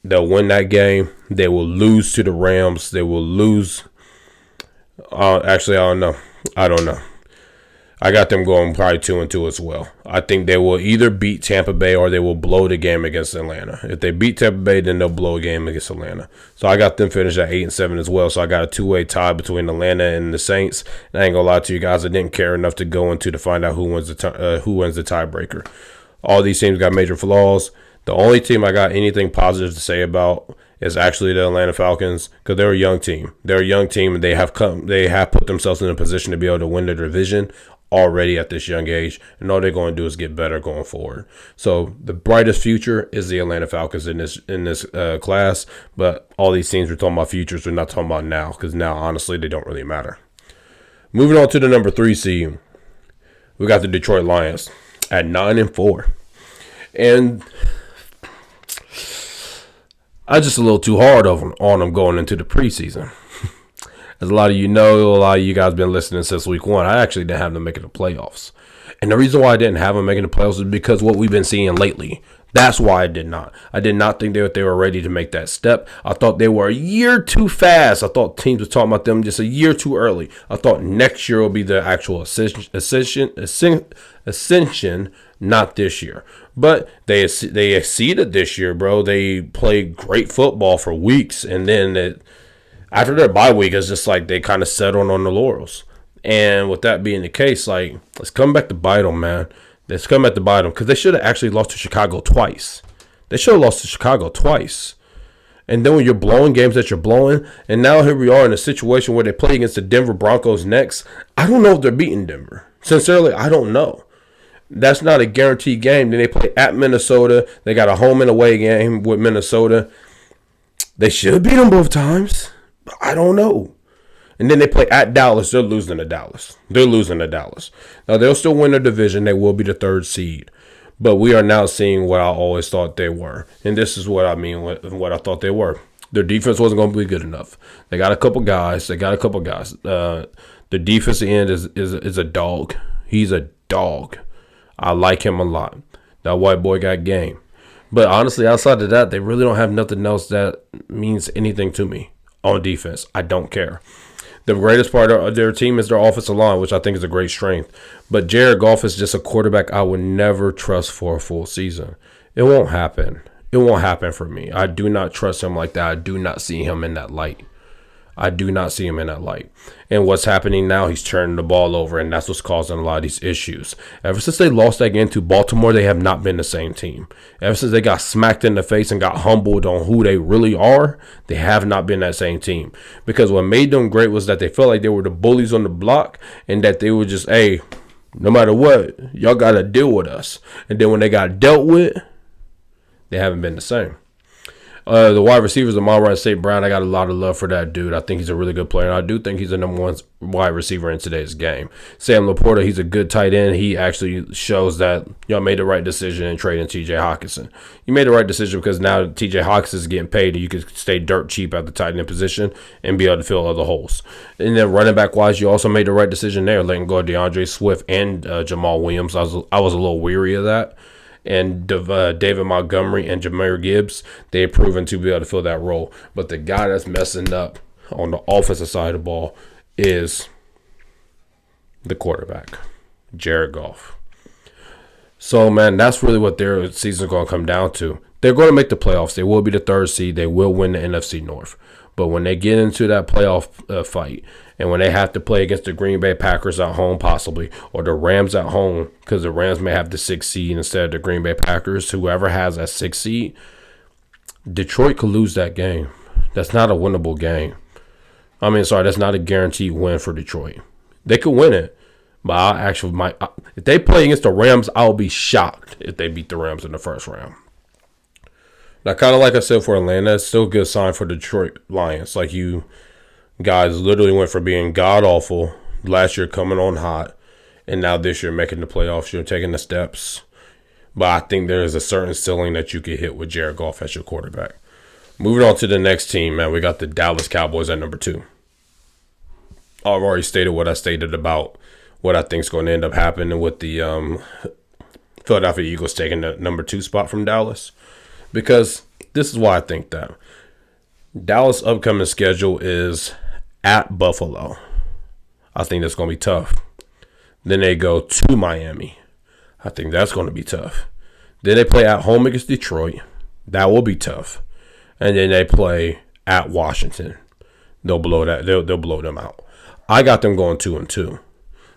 They'll win that game. They will lose to the Rams. They will lose. Actually, I don't know. I got them going probably 2-2 as well. I think they will either beat Tampa Bay or they will blow the game against Atlanta. If they beat Tampa Bay, then they'll blow a game against Atlanta. So I got them finished at 8-7 as well. So I got a 2-way tie between Atlanta and the Saints. And I ain't gonna lie to you guys, I didn't care enough to go into to find out who wins the tiebreaker. All these teams got major flaws. The only team I got anything positive to say about is actually the Atlanta Falcons, because they're a young team. They're a young team, and they have put themselves in a position to be able to win the division already at this young age, and all they're going to do is get better going forward. So the brightest future is the Atlanta Falcons in this class, but all these teams we're talking about futures, we're not talking about now, because now honestly they don't really matter. Moving on to the number 3 seed, we got the Detroit Lions at 9-4, and I just a little too hard on them going into the preseason. As a lot of you know, a lot of you guys been listening since week 1. I actually didn't have them making the playoffs. And the reason why I didn't have them making the playoffs is because what we've been seeing lately. That's why I did not. I did not think they were ready to make that step. I thought they were a year too fast. I thought teams were talking about them just a year too early. I thought next year will be the actual ascension, not this year. But they exceeded this year, bro. They played great football for weeks, and then after their bye week, it's just like they kind of settled on the laurels. And with that being the case, like, let's come back to bite them, man. Let's come back to bite them, because they should have actually lost to Chicago twice. They should have lost to Chicago twice. And then when you're blowing games that you're blowing, and now here we are in a situation where they play against the Denver Broncos next. I don't know if they're beating Denver. Sincerely, I don't know. That's not a guaranteed game. Then they play at Minnesota. They got a home and away game with Minnesota. They should beat them both times. I don't know. And then they play at Dallas. They're losing to Dallas. Now, they'll still win their division. They will be the 3rd seed. But we are now seeing what I always thought they were. And this is what I mean with what I thought they were. Their defense wasn't going to be good enough. They got a couple guys. The defensive end is a dog. He's a dog. I like him a lot. That white boy got game. But honestly, outside of that, they really don't have nothing else that means anything to me on defense. I don't care. The greatest part of their team is their offensive line, which I think is a great strength. But Jared Goff is just a quarterback I would never trust for a full season. It won't happen. It won't happen for me. I do not trust him like that. I do not see him in that light. And what's happening now, he's turning the ball over, and that's what's causing a lot of these issues. Ever since they lost that game to Baltimore, they have not been the same team. Ever since they got smacked in the face and got humbled on who they really are, they have not been that same team. Because what made them great was that they felt like they were the bullies on the block, and that they were just, hey, No matter what, y'all got to deal with us. And then when they got dealt with, they haven't been the same. The wide receivers, Amon-Ra St. Brown, I got a lot of love for that dude. I think he's a really good player, and I do think he's the number one wide receiver in today's game. Sam Laporta, he's a good tight end. He actually shows that y'all made the right decision in trading T.J. Hockenson. You made the right decision because now T.J. Hockenson is getting paid, and you can stay dirt cheap at the tight end position and be able to fill other holes. And then running back-wise, you also made the right decision there, letting go of DeAndre Swift and Jamal Williams. I was a little weary of that. And David Montgomery and Jahmyr Gibbs, they've proven to be able to fill that role. But the guy that's messing up on the offensive side of the ball is the quarterback, Jared Goff. So, man, that's really what their season's going to come down to. They're going to make the playoffs. They will be the 3rd seed. They will win the NFC North. But when they get into that playoff fight, and when they have to play against the Green Bay Packers at home possibly, or the Rams at home, because the Rams may have the 6th seed instead of the Green Bay Packers, whoever has that 6th seed, Detroit could lose that game. That's not a winnable game. That's not a guaranteed win for Detroit. They could win it, but if they play against the Rams, I'll be shocked if they beat the Rams in the first round. Now, kind of like I said for Atlanta, it's still a good sign for Detroit Lions. Like, you guys literally went from being god-awful last year, coming on hot, and now this year making the playoffs. You're taking the steps. But I think there is a certain ceiling that you can hit with Jared Goff as your quarterback. Moving on to the next team, man, we got the Dallas Cowboys at number 2. I've already stated what I stated about what I think is going to end up happening with the Philadelphia Eagles taking the number 2 spot from Dallas. Because this is why I think that. Dallas' upcoming schedule is at Buffalo. I think that's going to be tough. Then they go to Miami. I think that's going to be tough. Then they play at home against Detroit. That will be tough. And then they play at Washington. They'll blow them out. I got them going 2-2.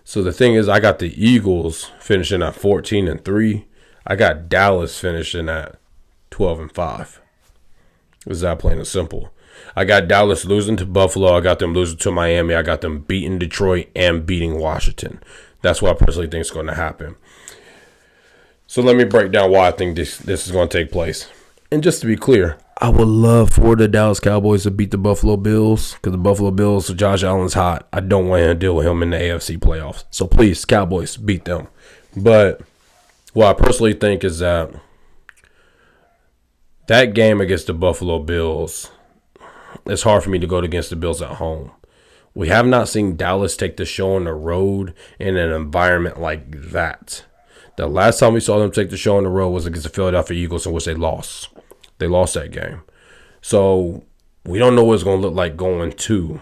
So the thing is, I got the Eagles finishing at 14-3. I got Dallas finishing at 12-5. It's that plain and simple. I got Dallas losing to Buffalo. I got them losing to Miami. I got them beating Detroit and beating Washington. That's what I personally think is going to happen. So let me break down why I think this is going to take place. And just to be clear, I would love for the Dallas Cowboys to beat the Buffalo Bills because the Buffalo Bills, Josh Allen's hot. I don't want to deal with him in the AFC playoffs. So please, Cowboys, beat them. But what I personally think is that game against the Buffalo Bills, it's hard for me to go against the Bills at home. We have not seen Dallas take the show on the road in an environment like that. The last time we saw them take the show on the road was against the Philadelphia Eagles, in which they lost. They lost that game. So we don't know what it's going to look like going to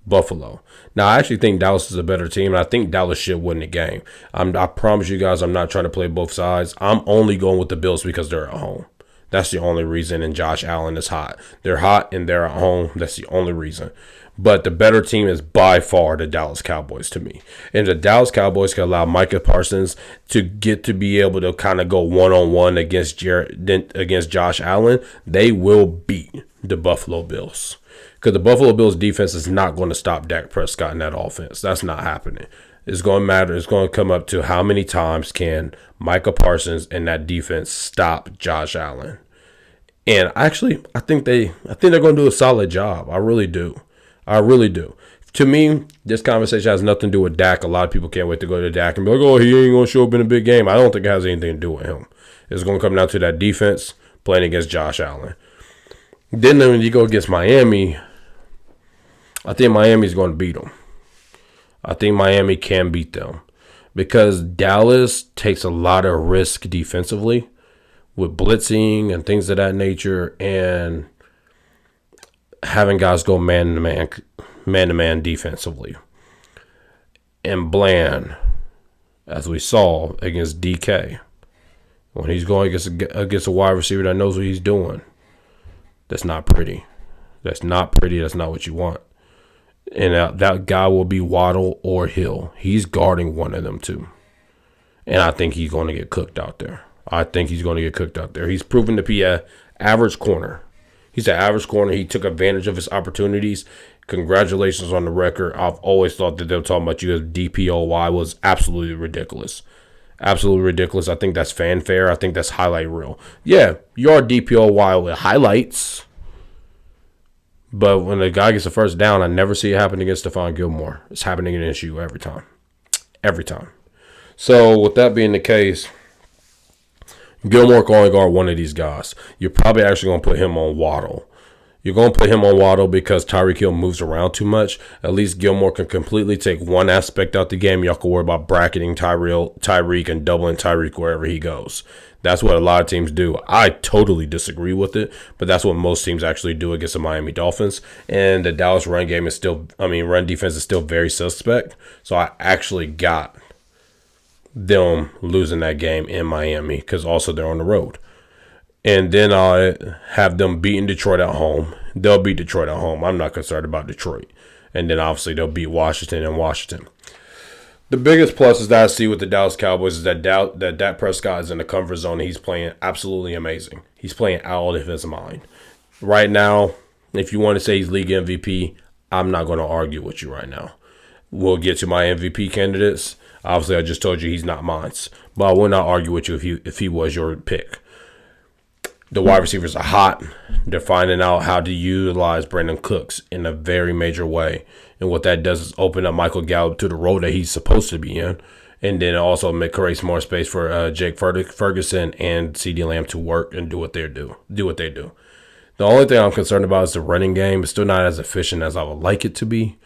Buffalo. Now, I actually think Dallas is a better team, and I think Dallas should win the game. I promise you guys I'm not trying to play both sides. I'm only going with the Bills because they're at home. That's the only reason, and Josh Allen is hot. They're hot, and they're at home. That's the only reason. But the better team is by far the Dallas Cowboys to me. And the Dallas Cowboys can allow Micah Parsons to get to be able to kind of go one-on-one against Josh Allen. They will beat the Buffalo Bills. Because the Buffalo Bills defense is not going to stop Dak Prescott in that offense. That's not happening. It's going to matter. It's going to come up to how many times can Micah Parsons and that defense stop Josh Allen. And actually, I think they're going to do a solid job. I really do. To me, this conversation has nothing to do with Dak. A lot of people can't wait to go to Dak and be like, oh, he ain't going to show up in a big game. I don't think it has anything to do with him. It's going to come down to that defense playing against Josh Allen. Then when you go against Miami, I think Miami's going to beat them. I think Miami can beat them because Dallas takes a lot of risk defensively with blitzing and things of that nature and having guys go man-to-man defensively. And Bland, as we saw against DK, when he's going against a wide receiver that knows what he's doing, that's not pretty. That's not pretty. That's not what you want. And that guy will be Waddle or Hill. He's guarding one of them two. And I think he's going to get cooked out there. He's proven to be an average corner. He's an average corner. He took advantage of his opportunities. Congratulations on the record. I've always thought that they were talking about you as DPOY was absolutely ridiculous. Absolutely ridiculous. I think that's fanfare. I think that's highlight reel. Yeah, you are DPOY with highlights. But when the guy gets a first down, I never see it happen against Stephon Gilmore. It's happening against you every time. Every time. So with that being the case, Gilmore can only guard one of these guys. You're probably actually going to put him on Waddle. You're going to put him on Waddle because Tyreek Hill moves around too much. At least Gilmore can completely take one aspect out the game. Y'all can worry about bracketing Tyreek and doubling Tyreek wherever he goes. That's what a lot of teams do. I totally disagree with it, but that's what most teams actually do against the Miami Dolphins. And the Dallas run defense is still very suspect. So I actually got them losing that game in Miami because also they're on the road. And then I have them beating Detroit at home. They'll beat Detroit at home. I'm not concerned about Detroit. And then obviously they'll beat Washington and Washington. The biggest pluses that I see with the Dallas Cowboys is that Dak Prescott is in the comfort zone. He's playing absolutely amazing. He's playing out of his mind. Right now, if you want to say he's league MVP, I'm not going to argue with you right now. We'll get to my MVP candidates. Obviously, I just told you he's not mine. But I will not argue with you if he was your pick. The wide receivers are hot. They're finding out how to utilize Brandon Cooks in a very major way. And what that does is open up Michael Gallup to the role that he's supposed to be in. And then also creates more space for Jake Ferguson and CeeDee Lamb to work and do what they do. The only thing I'm concerned about is the running game. It's still not as efficient as I would like it to be.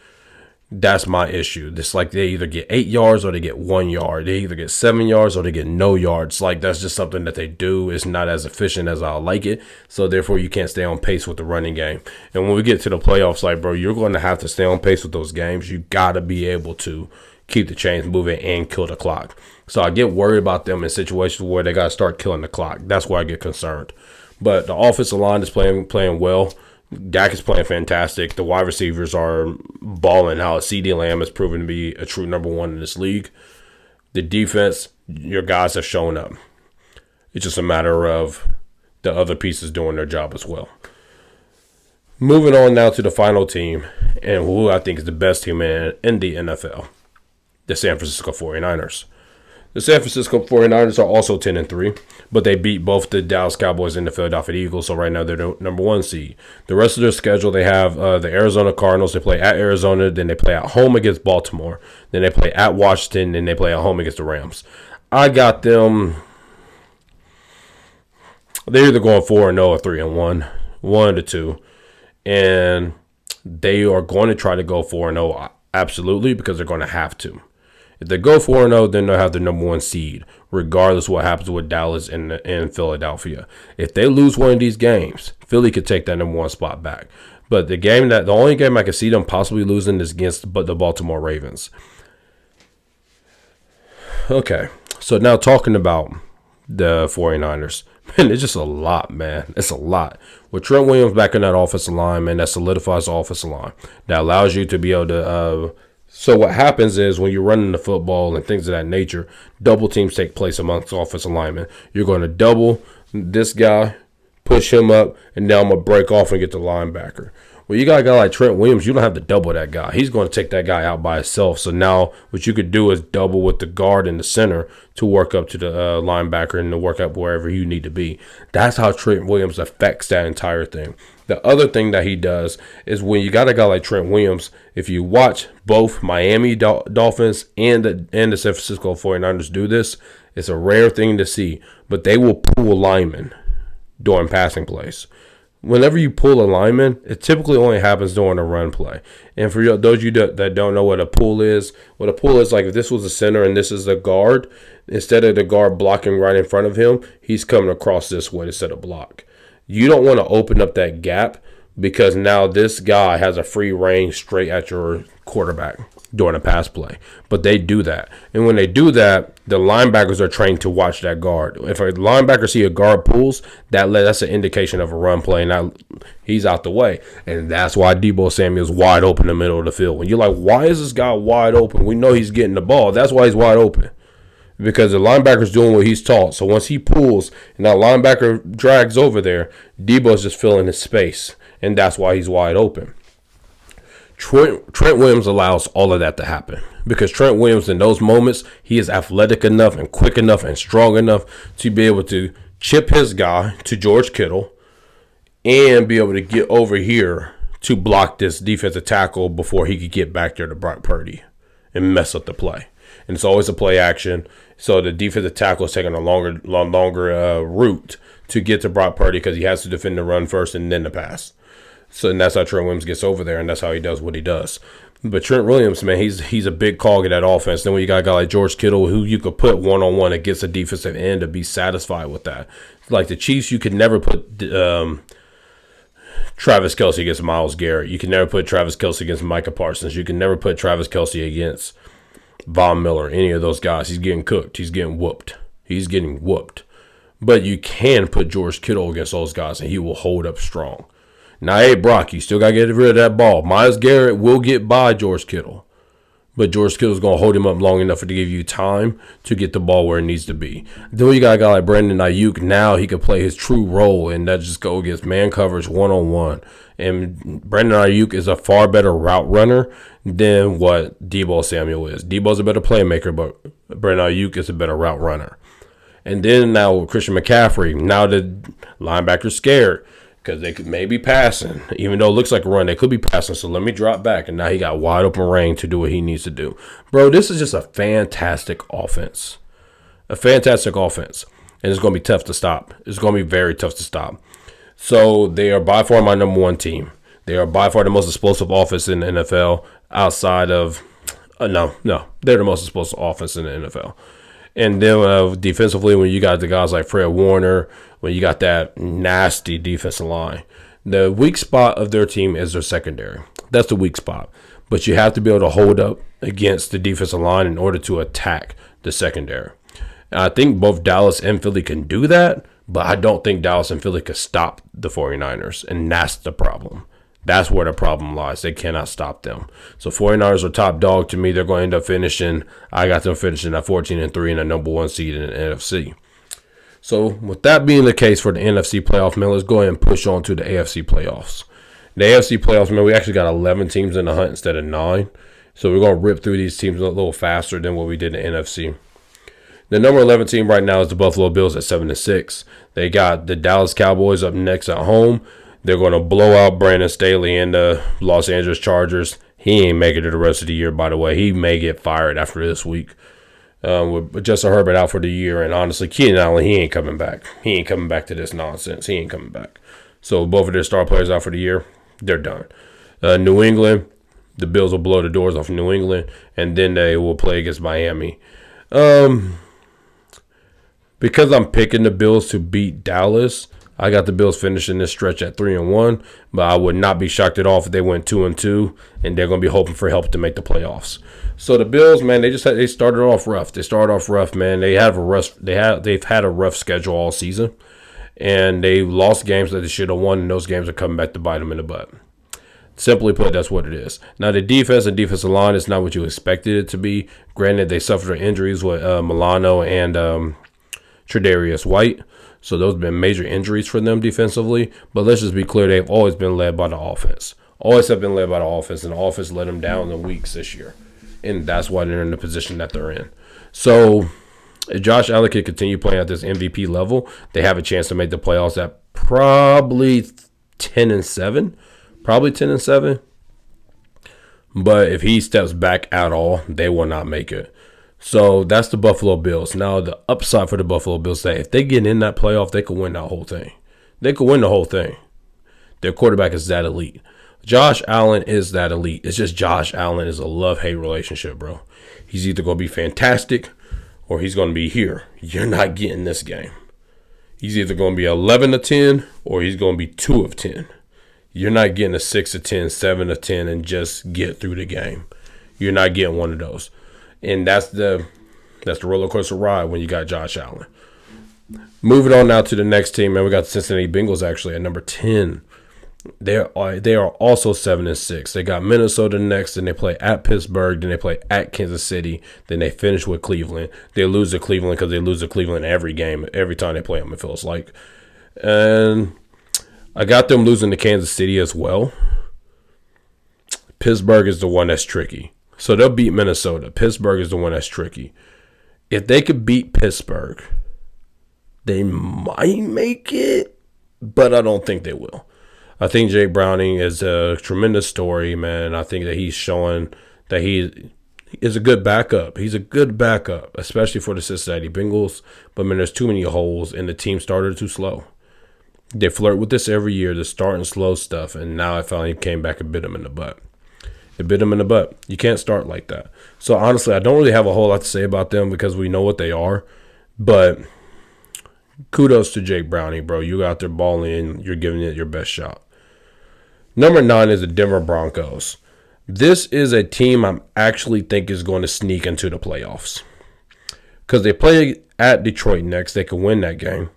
That's my issue. It's like they either get 8 yards or they get 1 yard. They either get 7 yards or they get no yards. Like that's just something that they do. It's not as efficient as I like it. So therefore you can't stay on pace with the running game. And when we get to the playoffs, like bro, you're going to have to stay on pace with those games. You got to be able to keep the chains moving and kill the clock. So I get worried about them in situations where they got to start killing the clock. That's where I get concerned. But the offensive line is playing well. Dak is playing fantastic. The wide receivers are balling out. CeeDee Lamb has proven to be a true number one in this league. The defense, your guys have shown up. It's just a matter of the other pieces doing their job as well. Moving on now to the final team, and who I think is the best team in the NFL, the San Francisco 49ers. The San Francisco 49ers are also 10-3, but they beat both the Dallas Cowboys and the Philadelphia Eagles, so right now they're the number one seed. The rest of their schedule, they have the Arizona Cardinals. They play at Arizona, then they play at home against Baltimore, then they play at Washington, then they play at home against the Rams. I got them. They're either going 4-0 or 3-1, 1 of the two, and they are going to try to go 4-0 absolutely because they're going to have to. If they go 4-0, then they'll have the number one seed, regardless of what happens with Dallas and Philadelphia. If they lose one of these games, Philly could take that number one spot back. But the only game I can see them possibly losing is against the Baltimore Ravens. Okay, so now talking about the 49ers. Man, it's just a lot, man. It's a lot. With Trent Williams back in that offensive line, man, that solidifies the offensive line. That allows you to be able to so what happens is when you're running the football and things of that nature, double teams take place amongst offensive linemen. You're going to double this guy, push him up, and now I'm going to break off and get the linebacker. Well, you got a guy like Trent Williams, you don't have to double that guy. He's going to take that guy out by himself. So now what you could do is double with the guard in the center to work up to the linebacker and to work up wherever you need to be. That's how Trent Williams affects that entire thing. The other thing that he does is when you got a guy like Trent Williams, if you watch both Miami Dolphins and the San Francisco 49ers do this, it's a rare thing to see, but they will pull linemen during passing plays. Whenever you pull a lineman, it typically only happens during a run play. And for those of you that don't know what a pull is, what a pull is like if this was a center and this is the guard, instead of the guard blocking right in front of him, he's coming across this way to set a block. You don't want to open up that gap because now this guy has a free range straight at your quarterback during a pass play. But they do that. And when they do that, the linebackers are trained to watch that guard. If a linebacker see a guard pulls, that's an indication of a run play. Now he's out the way. And that's why Deebo Samuel's wide open in the middle of the field. When you're like, why is this guy wide open? We know he's getting the ball. That's why he's wide open. because the linebacker's doing what he's taught. So once he pulls and that linebacker drags over there, Debo's just filling his space, and that's why he's wide open. Trent Williams allows all of that to happen because Trent Williams, in those moments, he is athletic enough and quick enough and strong enough to be able to chip his guy to George Kittle and be able to get over here to block this defensive tackle before he could get back there to Brock Purdy and mess up the play. And it's always a play action. So the defensive tackle is taking a longer route to get to Brock Purdy because he has to defend the run first and then the pass. So and that's how Trent Williams gets over there, and that's how he does what he does. But Trent Williams, man, he's a big cog in that offense. Then when you got a guy like George Kittle, who you could put one-on-one against a defensive end to be satisfied with that. Like the Chiefs, you could never put Travis Kelce against Myles Garrett. You can never put Travis Kelce against Micah Parsons. You can never put Travis Kelce against Von Miller, any of those guys. He's getting cooked. He's getting whooped. But you can put George Kittle against those guys, and he will hold up strong. Now, hey, Brock, you still got to get rid of that ball. Myles Garrett will get by George Kittle, but George Kittle's going to hold him up long enough to give you time to get the ball where it needs to be. Then you got a guy like Brandon Ayuk. Now he can play his true role, and that just go against man coverage one-on-one. And Brandon Ayuk is a far better route runner than what Deebo Samuel is. Deebo's a better playmaker, but Brandon Ayuk is a better route runner. And then now with Christian McCaffrey, now the linebacker's scared because they could maybe passing. Even though it looks like a run, they could be passing. So let me drop back. And now he got wide open range to do what he needs to do. Bro, this is just a fantastic offense. A fantastic offense. And it's going to be tough to stop. It's going to be very tough to stop. So they are by far my number one team. They are by far the most explosive offense in the NFL outside of no, they're the most explosive offense in the NFL. And then defensively, when you got the guys like Fred Warner, when you got that nasty defensive line, the weak spot of their team is their secondary. That's the weak spot. But you have to be able to hold up against the defensive line in order to attack the secondary. And I think both Dallas and Philly can do that, but I don't think Dallas and Philly could stop the 49ers, and that's the problem. That's where the problem lies. They cannot stop them. So 49ers are top dog to me. They're going to end up finishing. I got them finishing at 14-3 and the number one seed in the NFC. So with that being the case for the NFC playoff, man, let's go ahead and push on to the AFC playoffs. The AFC playoffs, man, we actually got 11 teams in the hunt instead of 9. So we're going to rip through these teams a little faster than what we did in the NFC. The number 11 team right now is the Buffalo Bills at 7-6. They got the Dallas Cowboys up next at home. They're going to blow out Brandon Staley and the Los Angeles Chargers. He ain't making it the rest of the year, by the way. He may get fired after this week. With Justin Herbert out for the year. And honestly, Keenan Allen, he ain't coming back. He ain't coming back to this nonsense. He ain't coming back. So both of their star players out for the year, they're done. New England, the Bills will blow the doors off of New England. And then they will play against Miami. Because I'm picking the Bills to beat Dallas, I got the Bills finishing this stretch at 3-1, but I would not be shocked at all if they went 2-2, and they're going to be hoping for help to make the playoffs. So the Bills, man, they started off rough. They've had a rough schedule all season, and they lost games that they should have won, and those games are coming back to bite them in the butt. Simply put, that's what it is. Now, the defense and defensive line is not what you expected it to be. Granted, they suffered injuries with Milano and Tre'Davious White. So those have been major injuries for them defensively. But let's just be clear, they've always been led by the offense. Always have been led by the offense, and the offense let them down in weeks this year. And that's why they're in the position that they're in. So if Josh Allen can continue playing at this MVP level, they have a chance to make the playoffs at probably 10-7. Probably 10-7. But if he steps back at all, they will not make it. So that's the Buffalo Bills. Now, the upside for the Buffalo Bills, that if they get in that playoff, they could win that whole thing. They could win the whole thing. Their quarterback is that elite. Josh Allen is that elite. It's just Josh Allen is a love-hate relationship, bro. He's either going to be fantastic or he's going to be here. You're not getting this game. He's either going to be 11-10 or he's going to be 2-10. You're not getting a 6-10, 7-10, and just get through the game. You're not getting one of those. And that's the roller coaster ride when you got Josh Allen. Moving on now to the next team, man. We got the Cincinnati Bengals actually at number 10. They are also 7-6. They got Minnesota next, then they play at Pittsburgh, then they play at Kansas City, then they finish with Cleveland. They lose to Cleveland because they lose to Cleveland every game, every time they play them, it feels like. And I got them losing to Kansas City as well. Pittsburgh is the one that's tricky. So they'll beat Minnesota. Pittsburgh is the one that's tricky. If they could beat Pittsburgh, they might make it, but I don't think they will. I think Jake Browning is a tremendous story, man. I think that he's showing that he is a good backup. He's a good backup, especially for the Cincinnati Bengals. But, man, there's too many holes, and the team started too slow. They flirt with this every year, the start and slow stuff, and now it finally came back and bit them in the butt. It bit them in the butt. You can't start like that. So, honestly, I don't really have a whole lot to say about them because we know what they are. But kudos to Jake Browning, bro. You out there balling and you're giving it your best shot. Number 9 is the Denver Broncos. This is a team I actually think is going to sneak into the playoffs. Because they play at Detroit next. They can win that game.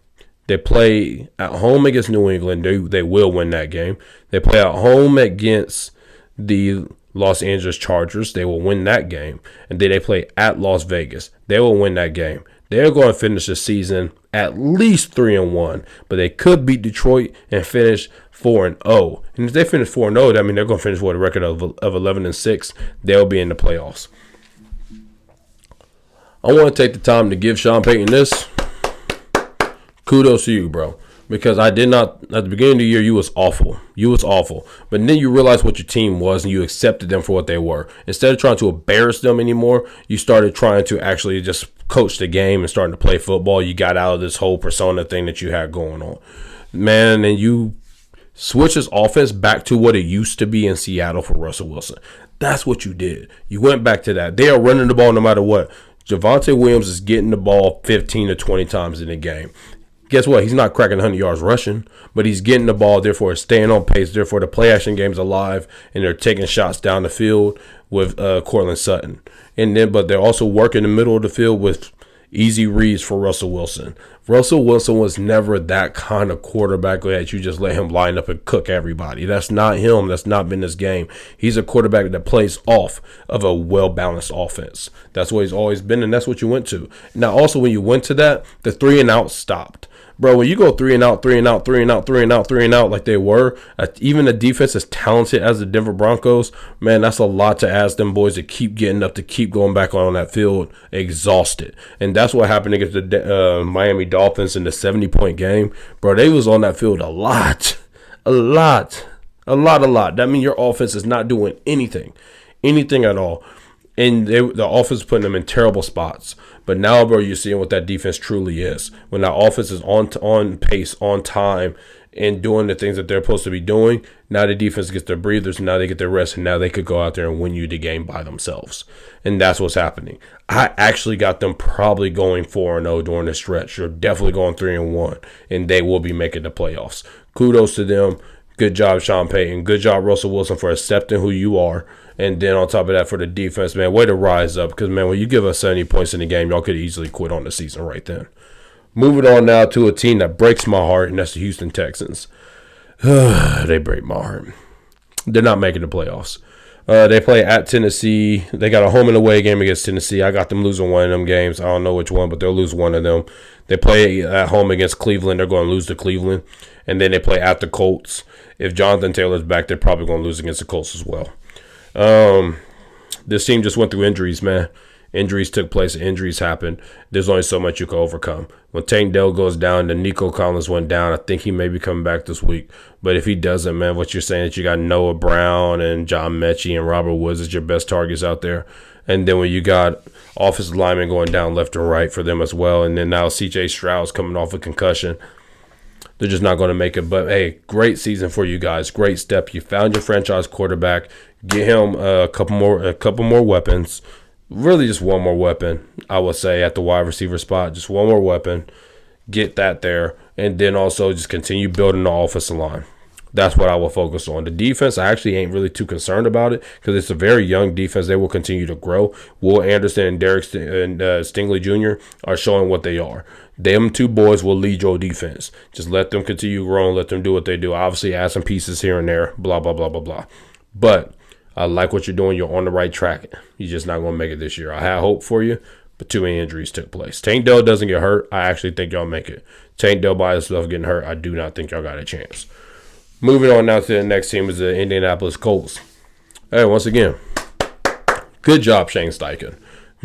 They play at home against New England. They will win that game. They play at home against the Los Angeles Chargers. They will win that game. And then they play at Las Vegas. They will win that game. They're going to finish the season at least 3-1, but they could beat Detroit and finish 4-0. And if they finish 4-0, that means they're going to finish with a record of 11-6. They'll be in the playoffs. I want to take the time to give Sean Payton this. Kudos to you, bro. Because I did not, at the beginning of the year, you was awful. You was awful. But then you realized what your team was and you accepted them for what they were. Instead of trying to embarrass them anymore, you started trying to actually just coach the game and starting to play football. You got out of this whole persona thing that you had going on. Man, and you switched this offense back to what it used to be in Seattle for Russell Wilson. That's what you did. You went back to that. They are running the ball no matter what. Javonte Williams is getting the ball 15 to 20 times in a game. Guess what? He's not cracking 100 yards rushing, but he's getting the ball, therefore staying on pace, therefore the play-action game's alive, and they're taking shots down the field with Cortland Sutton. But they're also working the middle of the field with easy reads for Russell Wilson. Russell Wilson was never that kind of quarterback that you just let him line up and cook everybody. That's not him. That's not been his game. He's a quarterback that plays off of a well-balanced offense. That's what he's always been, and that's what you went to. Now, also, when you went to that, the 3-and-out stopped. Bro, when you go 3-and-out, 3-and-out, 3-and-out, 3-and-out, 3-and-out like they were, even a defense as talented as the Denver Broncos, man, that's a lot to ask them boys to keep getting up, to keep going back on that field exhausted. And that's what happened against the Miami Dolphins in the 70-point game. Bro, they was on that field a lot. That means your offense is not doing anything at all. And the offense is putting them in terrible spots. But now, bro, you're seeing what that defense truly is. When that offense is on pace, on time, and doing the things that they're supposed to be doing, now the defense gets their breathers, now they get their rest, and now they could go out there and win you the game by themselves. And that's what's happening. I actually got them probably going 4-0 during the stretch. They're definitely going 3-1, and they will be making the playoffs. Kudos to them. Good job, Sean Payton. Good job, Russell Wilson, for accepting who you are. And then on top of that, for the defense, man, way to rise up. Because, man, when you give us 70 points in the game, y'all could easily quit on the season right then. Moving on now to a team that breaks my heart, and that's the Houston Texans. They break my heart. They're not making the playoffs. They play at Tennessee. They got a home and away game against Tennessee. I got them losing one of them games. I don't know which one, but they'll lose one of them. They play at home against Cleveland. They're going to lose to Cleveland. And then they play at the Colts. If Jonathan Taylor's back, they're probably going to lose against the Colts as well. This team just went through injuries, man. Injuries took place. Injuries happened. There's only so much you can overcome. When Tank Dell goes down, then Nico Collins went down. I think he may be coming back this week. But if he doesn't, man, what you're saying is you got Noah Brown and John Mechie and Robert Woods as your best targets out there. And then when you got offensive linemen going down left and right for them as well. And then now C.J. Stroud's coming off a concussion. They're just not going to make it. But, hey, great season for you guys. Great step. You found your franchise quarterback. Get him a couple more weapons. Really just one more weapon, I would say, at the wide receiver spot. Just one more weapon. Get that there. And then also just continue building the offensive line. That's what I will focus on. The defense, I actually ain't really too concerned about it because it's a very young defense. They will continue to grow. Will Anderson and Derek Stingley Jr. are showing what they are. Them two boys will lead your defense. Just let them continue growing. Let them do what they do. Obviously, add some pieces here and there. Blah, blah, blah, blah, blah. But I like what you're doing. You're on the right track. You're just not going to make it this year. I had hope for you, but too many injuries took place. Tank Dell doesn't get hurt. I actually think y'all make it. Tank Dell by himself getting hurt, I do not think y'all got a chance. Moving on now to the next team is the Indianapolis Colts. Hey, once again, good job, Shane Steichen.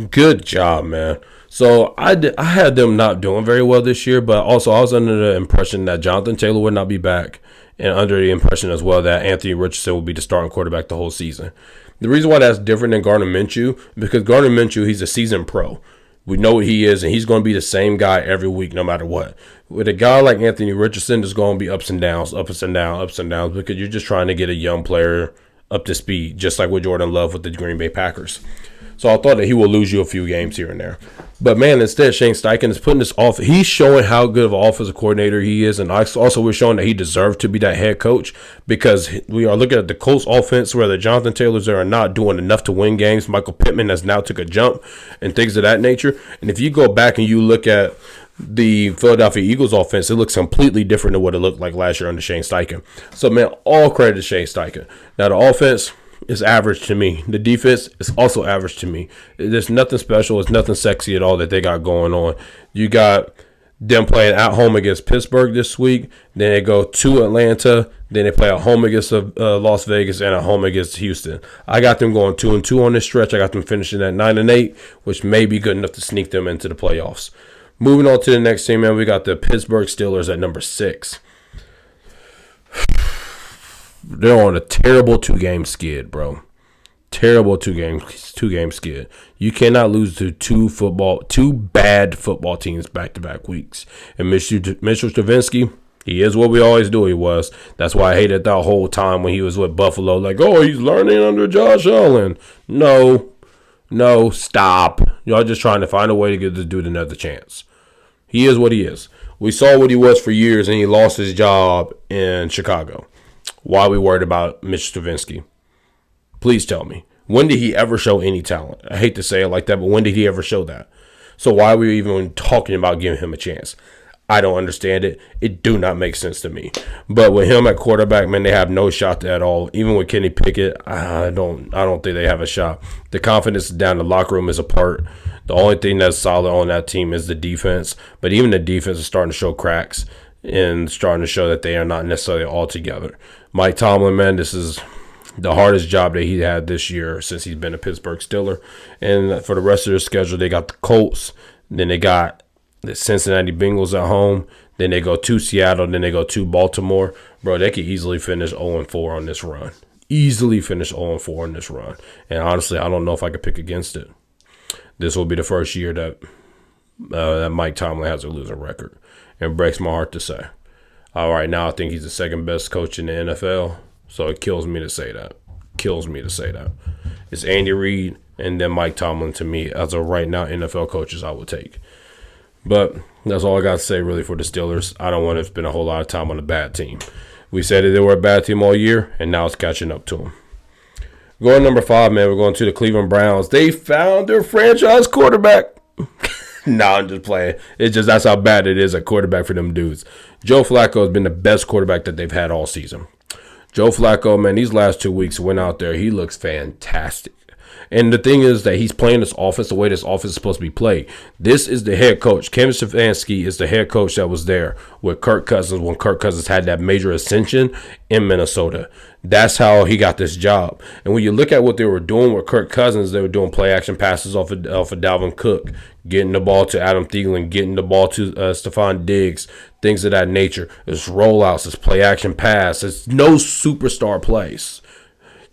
Good job, man. So I had them not doing very well this year, but also I was under the impression that Jonathan Taylor would not be back, and under the impression as well that Anthony Richardson would be the starting quarterback the whole season. The reason why that's different than Gardner Minshew, because Gardner Minshew, he's a seasoned pro. We know what he is, and he's going to be the same guy every week no matter what. With a guy like Anthony Richardson, there's going to be ups and downs, because you're just trying to get a young player up to speed, just like with Jordan Love with the Green Bay Packers. So I thought that he will lose you a few games here and there. But, man, instead, Shane Steichen is putting this off. He's showing how good of an offensive coordinator he is, and also we're showing that he deserved to be that head coach, because we are looking at the Colts offense where the Jonathan Taylors are not doing enough to win games. Michael Pittman has now took a jump and things of that nature. And if you go back and you look at the Philadelphia Eagles offense, it looks completely different than what it looked like last year under Shane Steichen. So, man, all credit to Shane Steichen. Now, the offense is average to me. The defense is also average to me. There's nothing special. It's nothing sexy at all that they got going on. You got them playing at home against Pittsburgh this week. Then they go to Atlanta. Then they play at home against Las Vegas and at home against Houston. I got them going 2-2 on this stretch. I got them finishing at 9-8, which may be good enough to sneak them into the playoffs. Moving on to the next team, man, we got the Pittsburgh Steelers at number 6. They're on a terrible 2-game skid, bro. Terrible two-game skid. You cannot lose to two bad football teams back-to-back weeks. And Mitchell Stravinsky, he is what we always do. He was. That's why I hated that whole time when he was with Buffalo. Like, oh, he's learning under Josh Allen. No, stop. Y'all just trying to find a way to give this dude another chance. He is what he is. We saw what he was for years, and he lost his job in Chicago. Why are we worried about Mitch Stravinsky? Please tell me. When did he ever show any talent? I hate to say it like that, but when did he ever show that? So why are we even talking about giving him a chance? I don't understand it. It do not make sense to me. But with him at quarterback, man, they have no shot at all. Even with Kenny Pickett, I don't think they have a shot. The confidence down the locker room is apart. The only thing that's solid on that team is the defense. But even the defense is starting to show cracks and starting to show that they are not necessarily all together. Mike Tomlin, man, this is the hardest job that he had this year since he's been a Pittsburgh Steeler. And for the rest of their schedule, they got the Colts. Then they got the Cincinnati Bengals at home. Then they go to Seattle. Then they go to Baltimore. Bro, they could easily finish 0-4 on this run. Easily finish 0-4 on this run. And honestly, I don't know if I could pick against it. This will be the first year that Mike Tomlin has a losing record. And it breaks my heart to say. All right, now I think he's the second best coach in the NFL. So it kills me to say that. It's Andy Reid and then Mike Tomlin to me. As of right now, NFL coaches I would take. But that's all I got to say really for the Steelers. I don't want to spend a whole lot of time on a bad team. We said that they were a bad team all year, and now it's catching up to them. Going number 5, man, we're going to the Cleveland Browns. They found their franchise quarterback. Nah, I'm just playing. It's just that's how bad it is at quarterback for them dudes. Joe Flacco has been the best quarterback that they've had all season. Joe Flacco, man, these last 2 weeks went out there. He looks fantastic. And the thing is that he's playing this offense the way this offense is supposed to be played. This is the head coach. Kevin Stefanski is the head coach that was there with Kirk Cousins when Kirk Cousins had that major ascension in Minnesota. That's how he got this job. And when you look at what they were doing with Kirk Cousins, they were doing play-action passes off of Dalvin Cook, getting the ball to Adam Thielen, getting the ball to Stephon Diggs, things of that nature. It's rollouts, it's play-action pass. It's no superstar plays.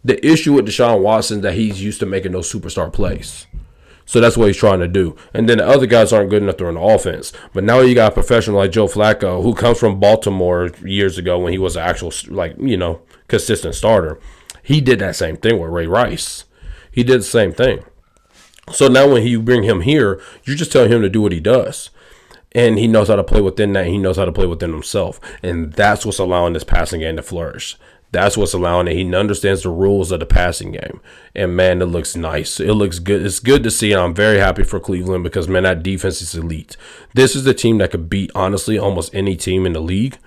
The issue with Deshaun Watson is that he's used to making those superstar plays. So that's what he's trying to do. And then the other guys aren't good enough to run the offense. But now you got a professional like Joe Flacco, who comes from Baltimore years ago when he was an actual, consistent starter. He did that same thing with Ray Rice. He did the same thing. So now when you bring him here, you're just telling him to do what he does. And he knows how to play within that. He knows how to play within himself. And that's what's allowing this passing game to flourish. That's what's allowing it. He understands the rules of the passing game. And, man, it looks nice. It looks good. It's good to see, and I'm very happy for Cleveland because, man, that defense is elite. This is the team that could beat, honestly, almost any team in the league.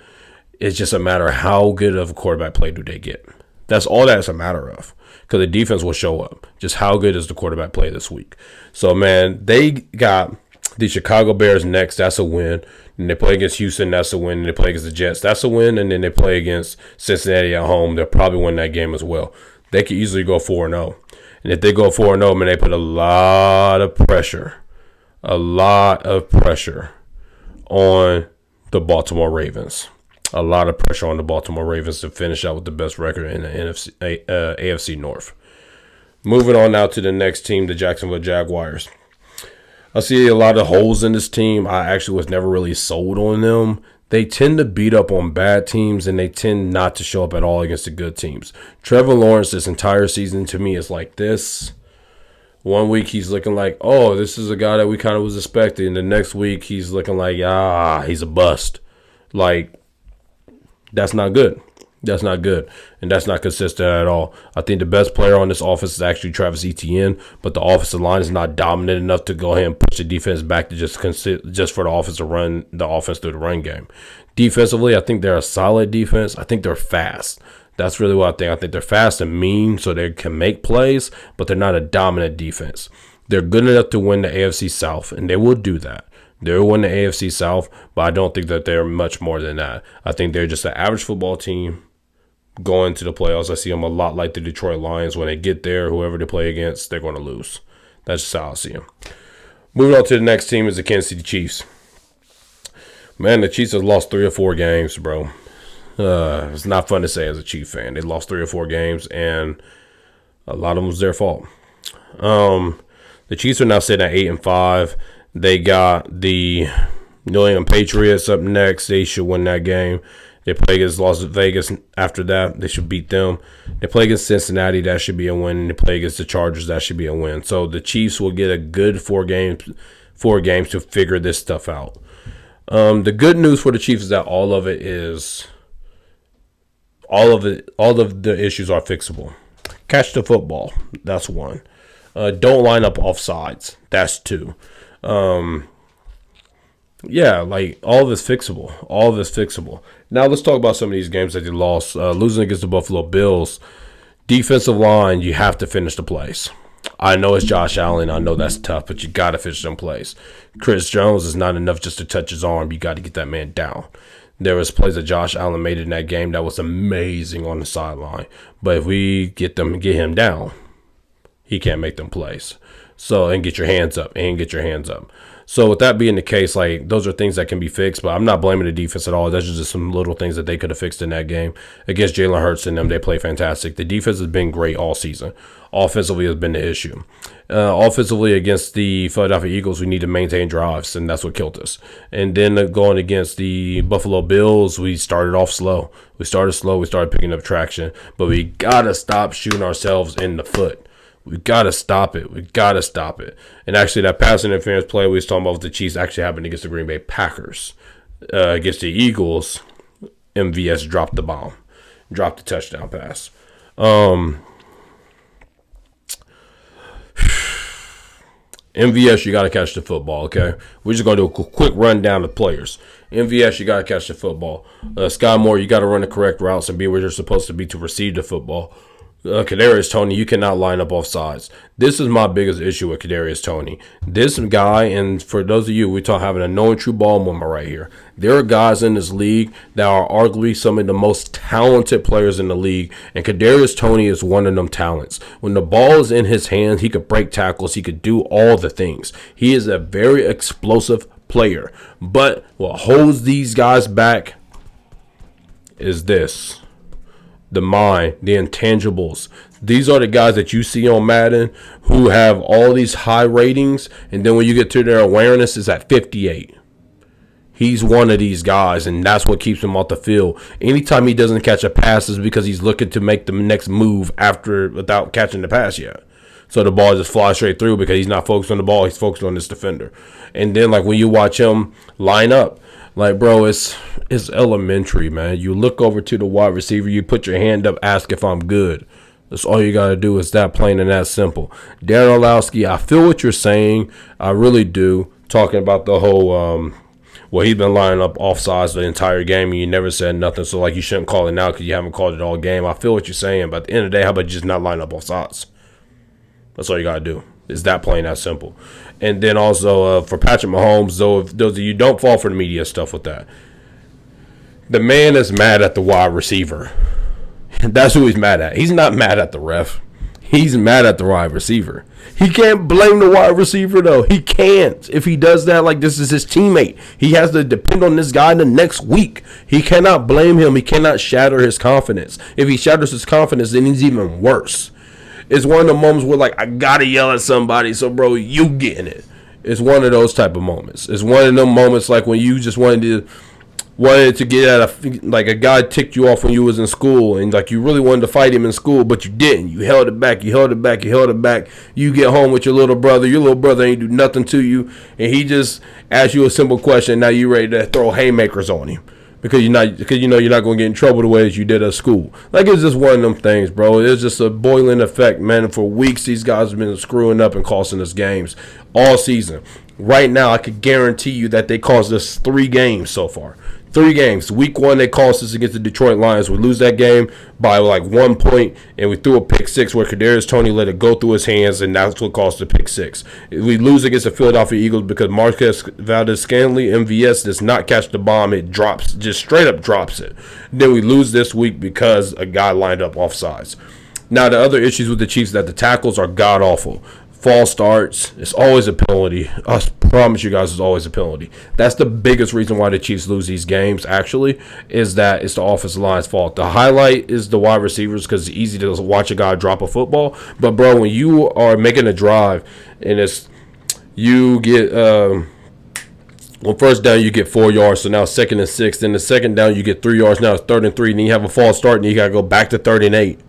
It's just a matter of how good of a quarterback play do they get. That's all that's a matter of, because the defense will show up. Just how good is the quarterback play this week? So, man, they got the Chicago Bears next. That's a win. And they play against Houston. That's a win. And they play against the Jets. That's a win. And then they play against Cincinnati at home. They'll probably win that game as well. They could easily go 4-0. And if they go 4-0, man, they put a lot of pressure on the Baltimore Ravens. A lot of pressure on the Baltimore Ravens to finish out with the best record in the AFC North. Moving on now to the next team, the Jacksonville Jaguars. I see a lot of holes in this team. I actually was never really sold on them. They tend to beat up on bad teams, and they tend not to show up at all against the good teams. Trevor Lawrence this entire season to me is like this. One week he's looking like, oh, this is a guy that we kind of was expecting. The next week he's looking like, he's a bust. Like, that's not good. That's not good, and that's not consistent at all. I think the best player on this offense is actually Travis Etienne, but the offensive line is not dominant enough to go ahead and push the defense back to just for the offense to run the offense through the run game. Defensively, I think they're a solid defense. I think they're fast. That's really what I think. I think they're fast and mean, so they can make plays, but they're not a dominant defense. They're good enough to win the AFC South, and they will do that. They'll win the AFC South, but I don't think that they're much more than that. I think they're just an average football team going to the playoffs. I see them a lot like the Detroit Lions. When they get there, whoever they play against, they're going to lose. That's just how I see them. Moving on to the next team is the Kansas City Chiefs. Man, the Chiefs have lost 3 or 4 games, bro. It's not fun to say as a Chiefs fan. They lost 3 or 4 games, and a lot of them was their fault. The Chiefs are now sitting at 8-5. They got the New England Patriots up next. They should win that game. They play against Las Vegas after that. They should beat them. They play against Cincinnati. That should be a win. And they play against the Chargers. That should be a win. So the Chiefs will get a good 4 games to figure this stuff out. The good news for the Chiefs is that all of the issues are fixable. Catch the football. That's 1. Don't line up off sides. That's 2. Yeah, like all of it's fixable. All of it's fixable. Now let's talk about some of these games that they lost. Losing against the Buffalo Bills. Defensive line, you have to finish the plays. I know it's Josh Allen. I know that's tough, but you got to finish them plays. Chris Jones is not enough just to touch his arm. You got to get that man down. There was plays that Josh Allen made in that game that was amazing on the sideline. But if we get him down, he can't make them plays. So, and get your hands up. So with that being the case, like, those are things that can be fixed, but I'm not blaming the defense at all. That's just some little things that they could have fixed in that game. Against Jalen Hurts and them, they play fantastic. The defense has been great all season. Offensively has been the issue. Offensively against the Philadelphia Eagles, we need to maintain drives, and that's what killed us. And then going against the Buffalo Bills, we started off slow. We started picking up traction, but we got to stop shooting ourselves in the foot. We got to stop it. And actually, that pass interference play we was talking about with the Chiefs actually happened against the Green Bay Packers. Against the Eagles, MVS dropped the bomb. Dropped the touchdown pass. MVS, you got to catch the football, okay? We're just going to do a quick rundown of players. MVS, you got to catch the football. Sky Moore, you got to run the correct routes and be where you're supposed to be to receive the football. Kadarius Toney, you cannot line up off sides. This is my biggest issue with Kadarius Toney. This guy, and for those of you, we're talking having a known true ball moment right here. There are guys in this league that are arguably some of the most talented players in the league, and Kadarius Toney is one of them talents. When the ball is in his hands, he could break tackles. He could do all the things. He is a very explosive player. But what holds these guys back is this. The mind, the intangibles. These are the guys that you see on Madden who have all these high ratings, and then when you get to their awareness, it's at 58. He's one of these guys, and that's what keeps him off the field. Anytime he doesn't catch a pass is because he's looking to make the next move without catching the pass yet. So the ball just flies straight through because he's not focused on the ball. He's focused on this defender. And then, like, when you watch him line up, like, bro, it's elementary, man. You look over to the wide receiver, you put your hand up, ask if I'm good. That's all you got to do. Is that plain and that simple. Darren Orlowski, I feel what you're saying. I really do. Talking about the whole, he's been lining up offsides the entire game and you never said nothing. So, like, you shouldn't call it now because you haven't called it all game. I feel what you're saying. But at the end of the day, how about you just not line up offsides? That's all you got to do. It's that plain, that simple. And then also for Patrick Mahomes, though, if those of you don't fall for the media stuff with that, the man is mad at the wide receiver. That's who he's mad at. He's not mad at the ref. He's mad at the wide receiver. He can't blame the wide receiver, though. He can't. If he does that, like, this is his teammate. He has to depend on this guy the next week. He cannot blame him. He cannot shatter his confidence. If he shatters his confidence, then he's even worse. It's one of the moments where, like, I gotta yell at somebody, so, bro, you getting it. It's one of those type of moments. It's one of them moments like when you just wanted to get at a guy ticked you off when you was in school, and, like, you really wanted to fight him in school, but you didn't. You held it back. You get home with your little brother ain't do nothing to you, and he just asked you a simple question. Now you ready to throw haymakers on him. Because you know you're not going to get in trouble the way that you did at school. Like, it's just one of them things, bro. It's just a boiling effect, man. For weeks, these guys have been screwing up and costing us games all season. Right now, I could guarantee you that they cost us 3 games so far. 3 games. Week 1, they cost us against the Detroit Lions. We lose that game by like 1 point, and we threw a pick 6 where Kadarius Toney let it go through his hands, and that's what cost the pick 6. We lose against the Philadelphia Eagles because Marquez Valdez-Scantling, MVS, does not catch the bomb. It drops, just straight up drops it. Then we lose this week because a guy lined up offsides. Now, the other issues with the Chiefs is that the tackles are god-awful. False starts, it's always a penalty. I promise you guys, it's always a penalty. That's the biggest reason why the Chiefs lose these games, actually, is that it's the offensive line's fault. The highlight is the wide receivers because it's easy to watch a guy drop a football. But, bro, when you are making a drive and you get first down, you get 4 yards, so now 2nd and 6. Then the second down, you get 3 yards, now it's 3rd and 3. Then you have a false start, and you got to go back to 3rd and 8.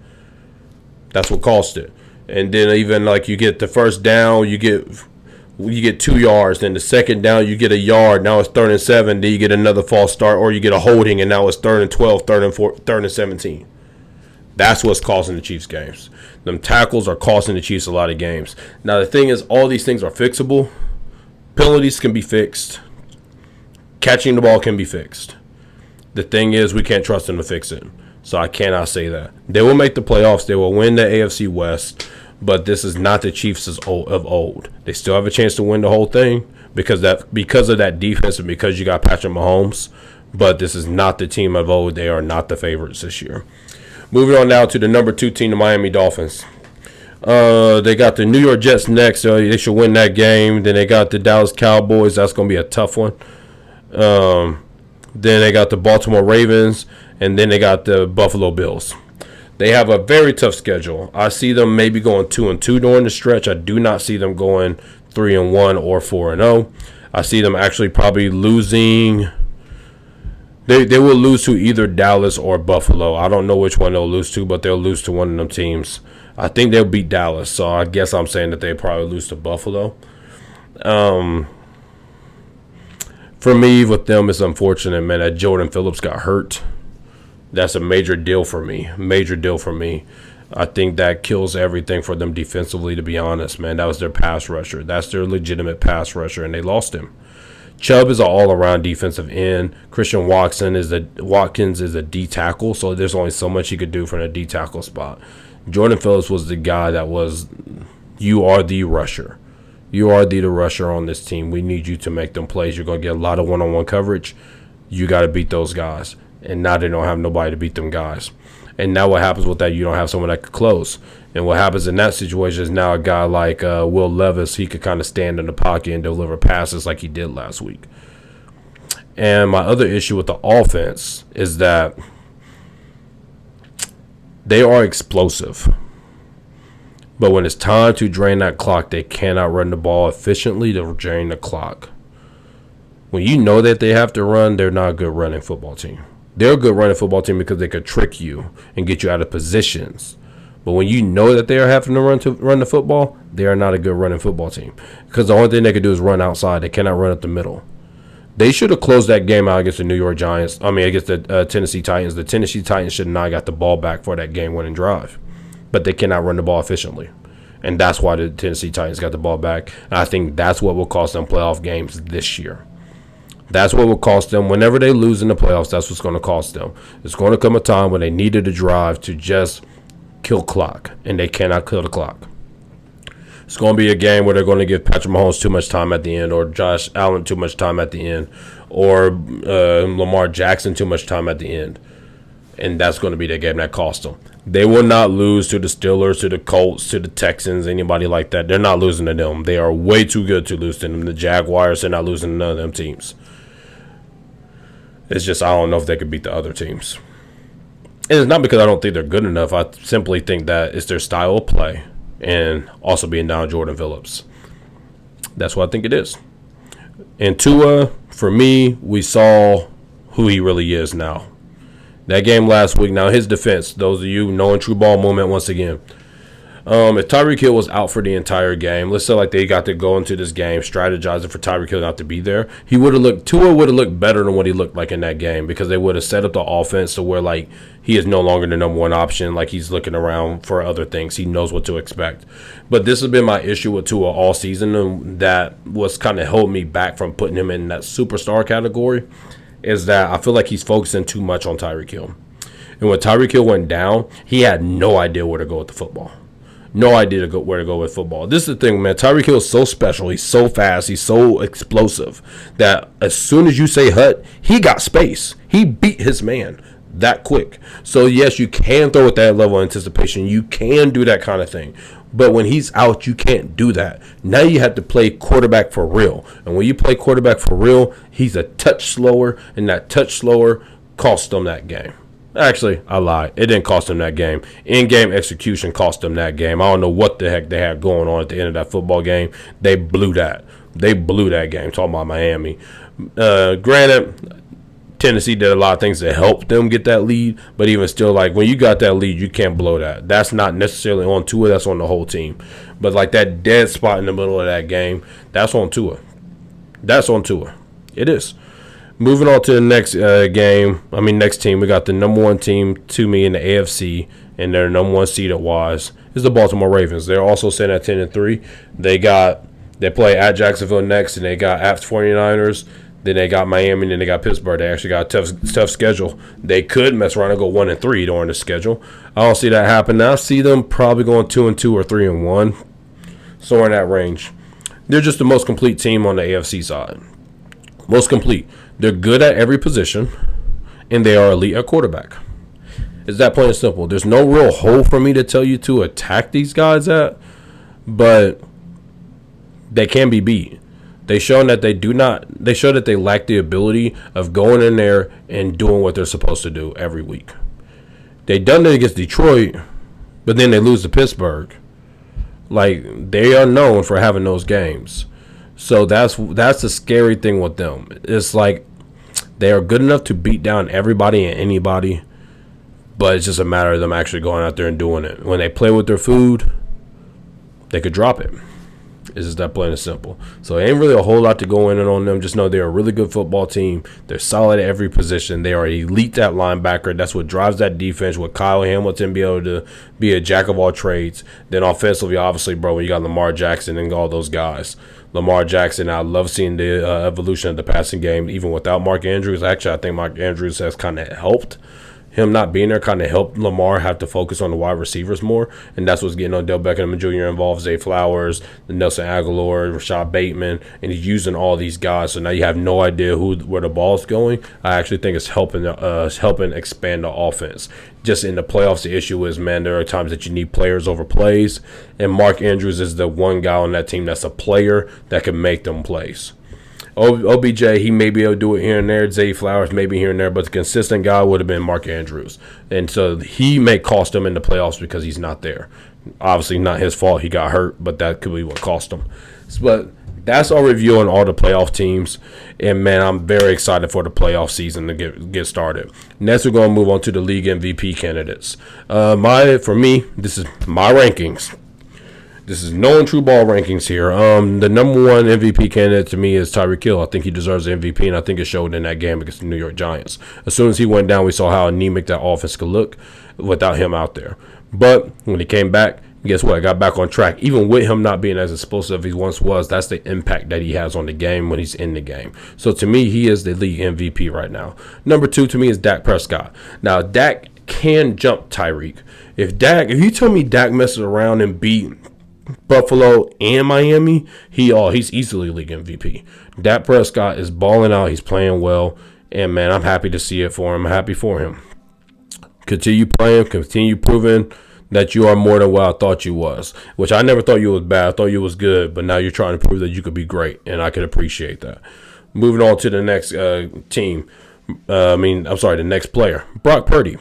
That's what cost it. And then even like you get the first down, you get 2 yards. Then the second down, you get a yard. Now it's 3rd and 7. Then you get another false start, or you get a holding, and now it's 3rd and 12, 3rd and 4, 3rd and 17. That's what's costing the Chiefs games. Them tackles are costing the Chiefs a lot of games. Now the thing is, all these things are fixable. Penalties can be fixed. Catching the ball can be fixed. The thing is, we can't trust them to fix it. So I cannot say that. They will make the playoffs. They will win the AFC West. But this is not the Chiefs of old. They still have a chance to win the whole thing because of that defense and because you got Patrick Mahomes. But this is not the team of old. They are not the favorites this year. Moving on now to the number 2 team, the Miami Dolphins. They got the New York Jets next. So they should win that game. Then they got the Dallas Cowboys. That's going to be a tough one. Then they got the Baltimore Ravens. And then they got the Buffalo Bills. They have a very tough schedule. I see them maybe going 2-2 during the stretch. I do not see them going 3-1 or 4-0. I see them actually probably losing. They will lose to either Dallas or Buffalo. I don't know which one they'll lose to, but they'll lose to one of them teams. I think they'll beat Dallas, so I guess I'm saying that they probably lose to Buffalo. For me, with them, it's unfortunate, man, that Jordan Phillips got hurt. That's a major deal for me. I think that kills everything for them defensively, to be honest, man. That was their pass rusher. That's their legitimate pass rusher, and they lost him. Chubb is an all-around defensive end. Christian Watkins is a D tackle, so there's only so much he could do from a D tackle spot. Jordan Phillips was the guy that was, you are the rusher. You are the rusher on this team. We need you to make them plays. You're going to get a lot of one-on-one coverage. You got to beat those guys. And now they don't have nobody to beat them guys. And now what happens with that? You don't have someone that could close. And what happens in that situation is now a guy like Will Levis, he could kind of stand in the pocket and deliver passes like he did last week. And my other issue with the offense is that they are explosive. But when it's time to drain that clock, they cannot run the ball efficiently to drain the clock. When you know that they have to run, they're not a good running football team. They're a good running football team because they could trick you and get you out of positions. But when you know that they are having to run the football, they are not a good running football team. Because the only thing they can do is run outside. They cannot run up the middle. They should have closed that game out against the New York Giants. Against the Tennessee Titans. The Tennessee Titans should not have got the ball back for that game-winning drive. But they cannot run the ball efficiently. And that's why the Tennessee Titans got the ball back. And I think that's what will cost them playoff games this year. That's what will cost them. Whenever they lose in the playoffs, that's what's going to cost them. It's going to come a time when they needed a drive to just kill clock. And they cannot kill the clock. It's going to be a game where they're going to give Patrick Mahomes too much time at the end, or Josh Allen too much time at the end, or Lamar Jackson too much time at the end. And that's going to be the game that cost them. They will not lose to the Steelers, to the Colts, to the Texans, anybody like that. They're not losing to them. They are way too good to lose to them. The Jaguars, they're not losing to none of them teams. It's just I don't know if they could beat the other teams. And it's not because I don't think they're good enough. I simply think that it's their style of play. And also being down Jordan Phillips. That's what I think it is. And Tua, for me, we saw who he really is now. That game last week, now his defense, those of you knowing true ball movement once again. If Tyreek Hill was out for the entire game, let's say like they got to go into this game strategizing for Tyreek Hill not to be there, Tua would have looked better than what he looked like in that game, because they would have set up the offense to where like he is no longer the number one option, like he's looking around for other things. He knows what to expect. But this has been my issue with Tua all season, and that was kind of held me back from putting him in that superstar category, is that I feel like he's focusing too much on Tyreek Hill. And when Tyreek Hill went down, he had no idea where to go with the football. No idea where to go with football. This is the thing, man. Tyreek Hill is so special. He's so fast. He's so explosive that as soon as you say hut, he got space. He beat his man that quick. So, yes, you can throw at that level of anticipation. You can do that kind of thing. But when he's out, you can't do that. Now you have to play quarterback for real. And when you play quarterback for real, he's a touch slower, and that touch slower cost them that game. Actually, I lied. It didn't cost them that game. In-game execution cost them that game. I don't know what the heck they had going on at the end of that football game. They blew that. They blew that game. Talking about Miami. Granted, Tennessee did a lot of things to help them get that lead, but even still, like, when you got that lead, you can't blow that. That's not necessarily on Tua. That's on the whole team. But, like, that dead spot in the middle of that game, that's on Tua. That's on Tua. It is. Moving on to the next next team, we got the number one team to me in the AFC, and their number one seeded wise is the Baltimore Ravens. They're also sitting at 10-3. They play at Jacksonville next, and they got at 49ers. Then they got Miami, and then they got Pittsburgh. They actually got a tough schedule. They could mess around and go 1-3 during the schedule. I don't see that happening. I see them probably going 2-2 or 3-1, somewhere in that range. They're just the most complete team on the AFC side. Most complete. They're good at every position, and they are elite at quarterback. It's that plain and simple. There's no real hole for me to tell you to attack these guys at, but they can be beat. They show that they lack the ability of going in there and doing what they're supposed to do every week. They done it against Detroit, but then they lose to Pittsburgh. Like, they are known for having those games. So that's the scary thing with them. It's like they are good enough to beat down everybody and anybody, but it's just a matter of them actually going out there and doing it. When they play with their food, they could drop it. It's just that plain and simple. So it ain't really a whole lot to go in on them. Just know they're a really good football team. They're solid at every position. They are elite at linebacker. That's what drives that defense, with Kyle Hamilton be able to be a jack of all trades. Then offensively, obviously, bro, when you got Lamar Jackson and all those guys. Lamar Jackson, I love seeing the evolution of the passing game, even without Mark Andrews. Actually, I think Mark Andrews has kind of helped. Him not being there kind of helped Lamar have to focus on the wide receivers more, and that's what's getting Odell Beckham Jr. involved. Zay Flowers, Nelson Aguilar, Rashad Bateman, and he's using all these guys. So now you have no idea where the ball's going. I actually think it's helping expand the offense. Just in the playoffs, the issue is, man, there are times that you need players over plays, and Mark Andrews is the one guy on that team that's a player that can make them plays. OBJ, he may be able to do it here and there. Zay Flowers maybe here and there, but the consistent guy would have been Mark Andrews. And so he may cost him in the playoffs because he's not there. Obviously not his fault. He got hurt, but that could be what cost him. But That's our review on all the playoff teams. And, man, I'm very excited for the playoff season to get started. Next, we're going to move on to the league MVP candidates. For me, this is my rankings. This is no and true ball rankings here. The number one MVP candidate to me is Tyreek Hill. I think he deserves the MVP, and I think it showed in that game against the New York Giants. As soon as he went down, we saw how anemic that offense could look without him out there. But when he came back, guess what? I got back on track. Even with him not being as explosive as he once was, that's the impact that he has on the game when he's in the game. So to me, he is the league MVP right now. Number two to me is Dak Prescott. Now, Dak can jump Tyreek. If you tell me Dak messes around and beat Buffalo and Miami, he's easily league MVP. Dak Prescott is balling out. He's playing well. And, man, I'm happy to see it for him. I'm happy for him. Continue playing. Continue proving that you are more than what I thought you was, which I never thought you was bad. I thought you was good, but now you're trying to prove that you could be great, and I could appreciate that. Moving on to the next team. The next player, Brock Purdy.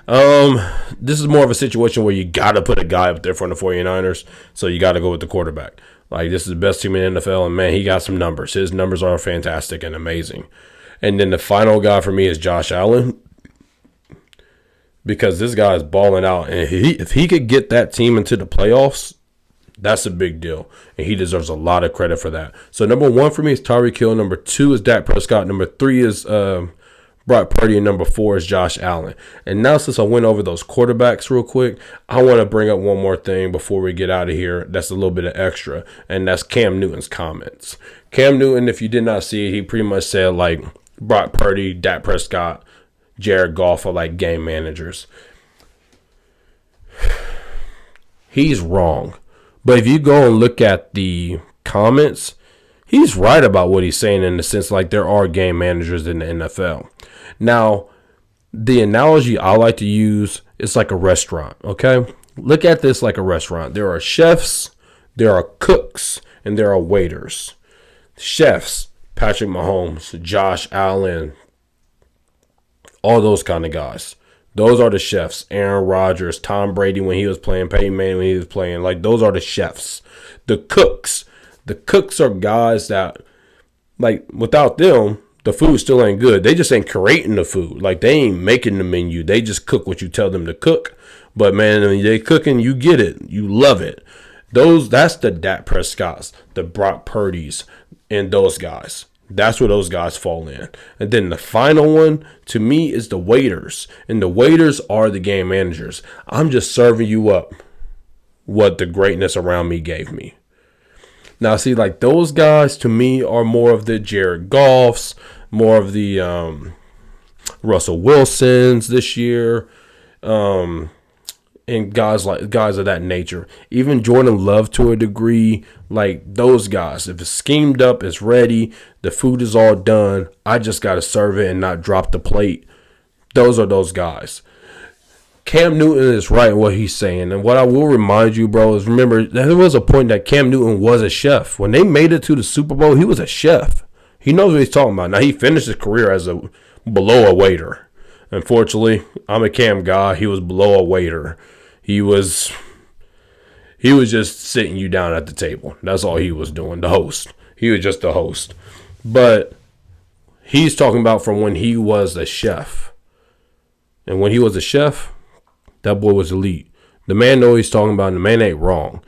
This is more of a situation where you got to put a guy up there for the 49ers, so you got to go with the quarterback. Like, this is the best team in the NFL, and, man, he got some numbers. His numbers are fantastic and amazing. And then the final guy for me is Josh Allen, because this guy is balling out, and if he could get that team into the playoffs, that's a big deal, and he deserves a lot of credit for that. So number one for me is Tyreek Hill. Number two is Dak Prescott. Number three is Brock Purdy, and number four is Josh Allen. And now, since I went over those quarterbacks real quick, I want to bring up one more thing before we get out of here. That's a little bit of extra, and that's Cam Newton's comments. Cam Newton, if you did not see it, he pretty much said, like, Brock Purdy, Dak Prescott, Jared Goff are like game managers. He's wrong. But if you go and look at the comments, he's right about what he's saying, in the sense like there are game managers in the NFL. Now, the analogy I like to use is like a restaurant, okay? Look at this like a restaurant. There are chefs, there are cooks, and there are waiters. Chefs, Patrick Mahomes, Josh Allen, all those kind of guys. Those are the chefs. Aaron Rodgers, Tom Brady when he was playing, Peyton Manning when he was playing. Like, those are the chefs. The cooks are guys that, like, without them, the food still ain't good. They just ain't creating the food. Like, they ain't making the menu. They just cook what you tell them to cook. But, man, when they cooking, you get it. You love it. That's the Dak Prescotts, the Brock Purdys, and those guys. That's where those guys fall in. And then the final one, to me, is the waiters. And the waiters are the game managers. I'm just serving you up what the greatness around me gave me. Now, see, like, those guys, to me, are more of the Jared Goffs, more of the Russell Wilsons this year, and guys of that nature. Even Jordan Love to a degree, like those guys. If it's schemed up, it's ready, the food is all done, I just got to serve it and not drop the plate. Those are those guys. Cam Newton is right in what he's saying. And what I will remind you, bro, is remember, there was a point that Cam Newton was a chef. When they made it to the Super Bowl, he was a chef. He knows what he's talking about. Now, he finished his career as below a waiter. Unfortunately, I'm a Cam guy. He was below a waiter. He was just sitting you down at the table. That's all he was doing, the host. He was just the host. But he's talking about from when he was a chef. And when he was a chef, that boy was elite. The man knows what he's talking about, and the man ain't wrong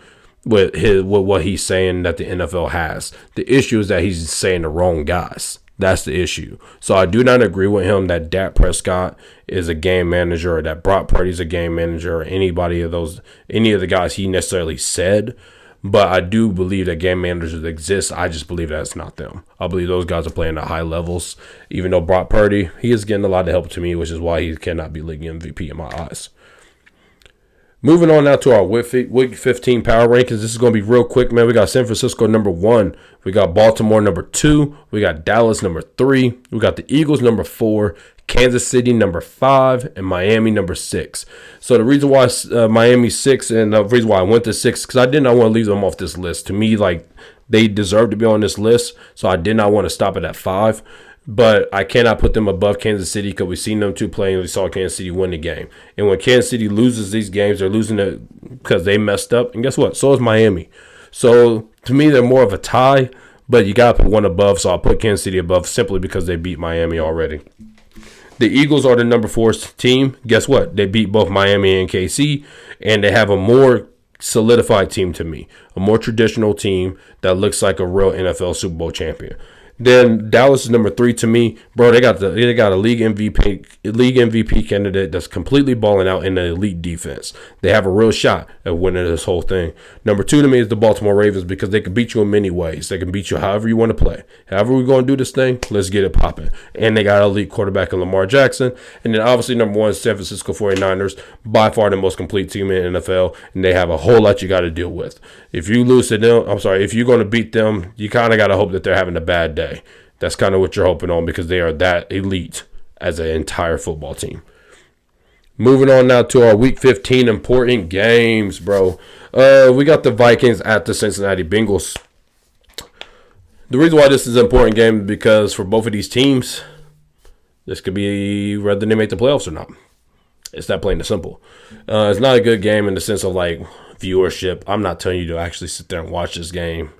with what he's saying that the NFL has. The issue is that he's saying the wrong guys. That's the issue. So I do not agree with him that Dak Prescott is a game manager, or that Brock Purdy's a game manager, or any of the guys he necessarily said. But I do believe that game managers exist. I just believe that it's not them. I believe those guys are playing at high levels. Even though Brock Purdy, he is getting a lot of help to me, which is why he cannot be league MVP in my eyes. Moving on now to our Week 15 power rankings. This is going to be real quick, man. We got San Francisco number 1. We got Baltimore number 2. We got Dallas number 3. We got the Eagles number 4. Kansas City number 5. And Miami number 6. So the reason why Miami's 6 and the reason why I went to 6, because I did not want to leave them off this list. To me, like, they deserve to be on this list. So I did not want to stop it at 5. But I cannot put them above Kansas City because we've seen them two playing. We saw Kansas City win the game. And when Kansas City loses these games, they're losing it because they messed up. And guess what? So is Miami. So to me, they're more of a tie. But you got to put one above, so I'll put Kansas City above simply because they beat Miami already. The Eagles are the number 4 team. Guess what? They beat both Miami and KC, and they have a more solidified team to me, a more traditional team that looks like a real NFL Super Bowl champion. Then Dallas is number 3 to me, bro. They got a league MVP candidate that's completely balling out in the elite defense. They have a real shot at winning this whole thing. Number 2 to me is the Baltimore Ravens because they can beat you in many ways. They can beat you however you want to play. However we're going to do this thing, let's get it popping. And they got an elite quarterback in Lamar Jackson. And then obviously number 1 is San Francisco 49ers, by far the most complete team in the NFL, and they have a whole lot you got to deal with. If you lose to them, if you're going to beat them, you kind of got to hope that they're having a bad day. That's kind of what you're hoping on because they are that elite as an entire football team. Moving on now to our Week 15 important games, bro. We got the Vikings at the Cincinnati Bengals. The reason why this is an important game is because for both of these teams, this could be whether they make the playoffs or not. It's that plain and simple. It's not a good game in the sense of like viewership. I'm not telling you to actually sit there and watch this game.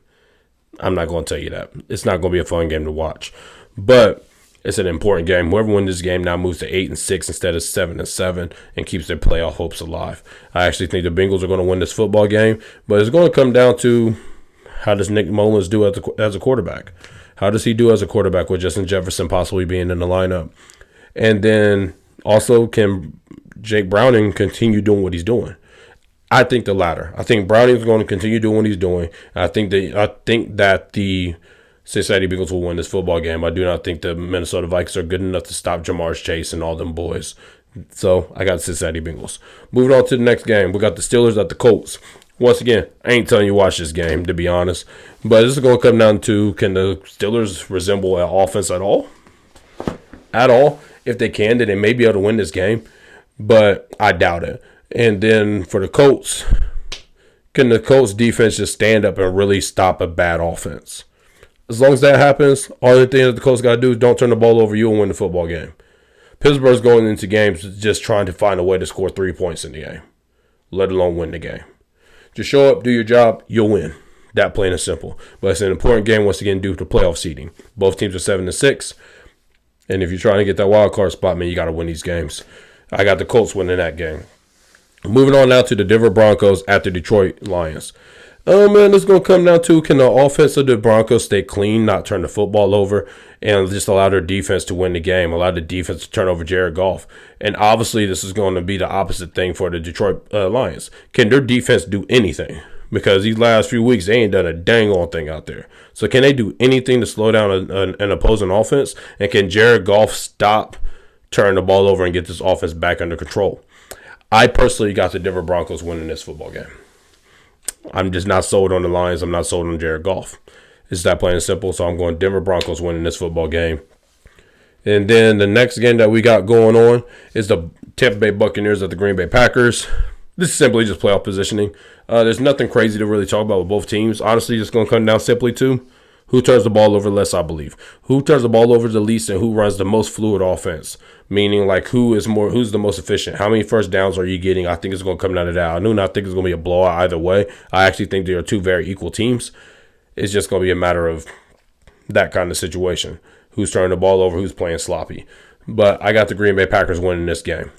I'm not going to tell you that. It's not going to be a fun game to watch. But it's an important game. Whoever wins this game now moves to 8-6 instead of 7-7 and keeps their playoff hopes alive. I actually think the Bengals are going to win this football game, but it's going to come down to how does Nick Mullins do as a quarterback? How does he do as a quarterback with Justin Jefferson possibly being in the lineup? And then also, can Jake Browning continue doing what he's doing? I think the latter. I think Browning's going to continue doing what he's doing. I think that the Cincinnati Bengals will win this football game. I do not think the Minnesota Vikings are good enough to stop Jamar Chase and all them boys. So I got Cincinnati Bengals. Moving on to the next game, we got the Steelers at the Colts. Once again, I ain't telling you to watch this game, to be honest. But this is going to come down to, can the Steelers resemble an offense at all? At all. If they can, then they may be able to win this game. But I doubt it. And then for the Colts, can the Colts defense just stand up and really stop a bad offense? As long as that happens, all the thing that the Colts got to do is don't turn the ball over. You'll win the football game. Pittsburgh's going into games just trying to find a way to score 3 points in the game, let alone win the game. Just show up, do your job, you'll win. That plain and simple. But it's an important game once again due to playoff seeding. Both teams are 7-6. And if you're trying to get that wild card spot, man, you got to win these games. I got the Colts winning that game. Moving on now to the Denver Broncos at the Detroit Lions. Man, this is going to come down to, can the offense of the Broncos stay clean, not turn the football over, and just allow their defense to win the game, allow the defense to turn over Jared Goff. And obviously this is going to be the opposite thing for the Detroit Lions. Can their defense do anything? Because these last few weeks, they ain't done a dang on thing out there. So can they do anything to slow down an opposing offense? And can Jared Goff stop turning the ball over and get this offense back under control? I personally got the Denver Broncos winning this football game. I'm just not sold on the Lions. I'm not sold on Jared Goff. It's that plain and simple. So I'm going Denver Broncos winning this football game. And then the next game that we got going on is the Tampa Bay Buccaneers at the Green Bay Packers. This is simply just playoff positioning. There's nothing crazy to really talk about with both teams. Honestly, it's going to come down simply to who turns the ball over less, I believe. Who turns the ball over the least and who runs the most fluid offense. Meaning, like, who's the most efficient? How many first downs are you getting? I think it's going to come down to that. I do not think it's going to be a blowout either way. I actually think they are two very equal teams. It's just going to be a matter of that kind of situation. Who's turning the ball over, who's playing sloppy. But I got the Green Bay Packers winning this game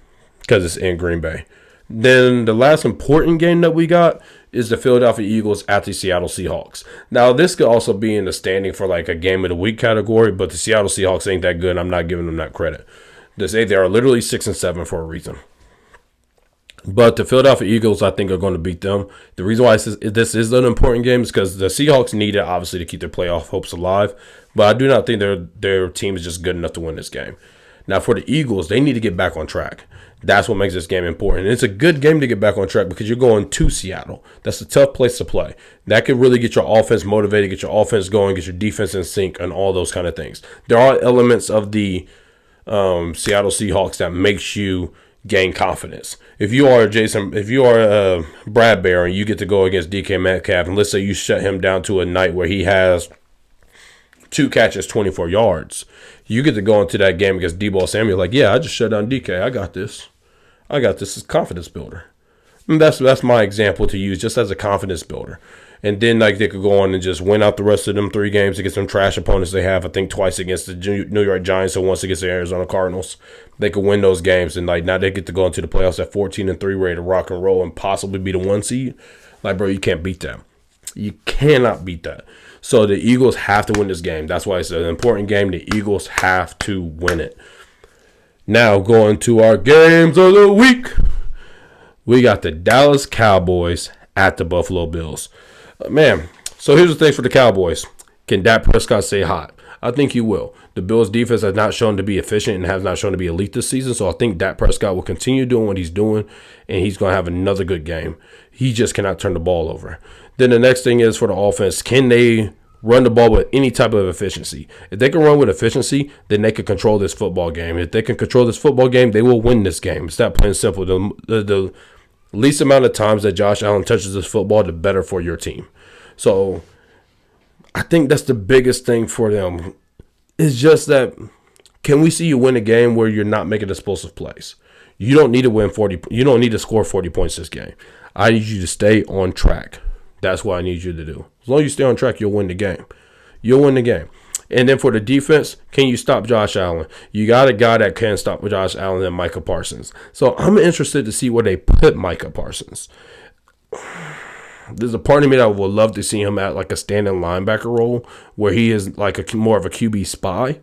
because it's in Green Bay. Then the last important game that we got is the Philadelphia Eagles at the Seattle Seahawks. Now, this could also be in the standing for like a game of the week category, but the Seattle Seahawks ain't that good, and I'm not giving them that credit. They are literally 6-7 for a reason. But the Philadelphia Eagles, I think, are going to beat them. The reason why this is an important game is because the Seahawks need it, obviously, to keep their playoff hopes alive. But I do not think their team is just good enough to win this game. Now, for the Eagles, they need to get back on track. That's what makes this game important. And it's a good game to get back on track because you're going to Seattle. That's a tough place to play. That could really get your offense motivated, get your offense going, get your defense in sync, and all those kind of things. There are elements of the Seattle Seahawks that makes you gain confidence. If you are Brad Bear and you get to go against DK Metcalf, and let's say you shut him down to a night where he has 2 catches, 24 yards, you get to go into that game against Deebo Samuel like, yeah, I just shut down DK. I got this. It's a confidence builder. And that's my example to use just as a confidence builder. And then like they could go on and just win out the rest of them 3 games against some trash opponents they have. I think twice against the New York Giants and once against the Arizona Cardinals. They could win those games, and like now they get to go into the playoffs at 14-3, ready to rock and roll and possibly be the 1 seed. Like, bro, you can't beat that. You cannot beat that. So the Eagles have to win this game. That's why it's an important game. The Eagles have to win it. Now going to our games of the week. We got the Dallas Cowboys at the Buffalo Bills. Man, so here's the thing for the Cowboys. Can Dak Prescott stay hot? I think he will. The Bills' defense has not shown to be efficient and has not shown to be elite this season, so I think Dak Prescott will continue doing what he's doing, and he's going to have another good game. He just cannot turn the ball over. Then the next thing is for the offense, can they run the ball with any type of efficiency? If they can run with efficiency, then they can control this football game. If they can control this football game, they will win this game. It's that plain and simple. The least amount of times that Josh Allen touches this football, the better for your team. So I think that's the biggest thing for them. It's just that, can we see you win a game where you're not making explosive plays? You don't need to win 40. You don't need to score 40 points this game. I need you to stay on track. That's what I need you to do. As long as you stay on track, you'll win the game. You'll win the game. And then for the defense, can you stop Josh Allen? You got a guy that can stop Josh Allen and Micah Parsons. So I'm interested to see where they put Micah Parsons. There's a part of me that would love to see him at like a standing linebacker role where he is like more of a QB spy,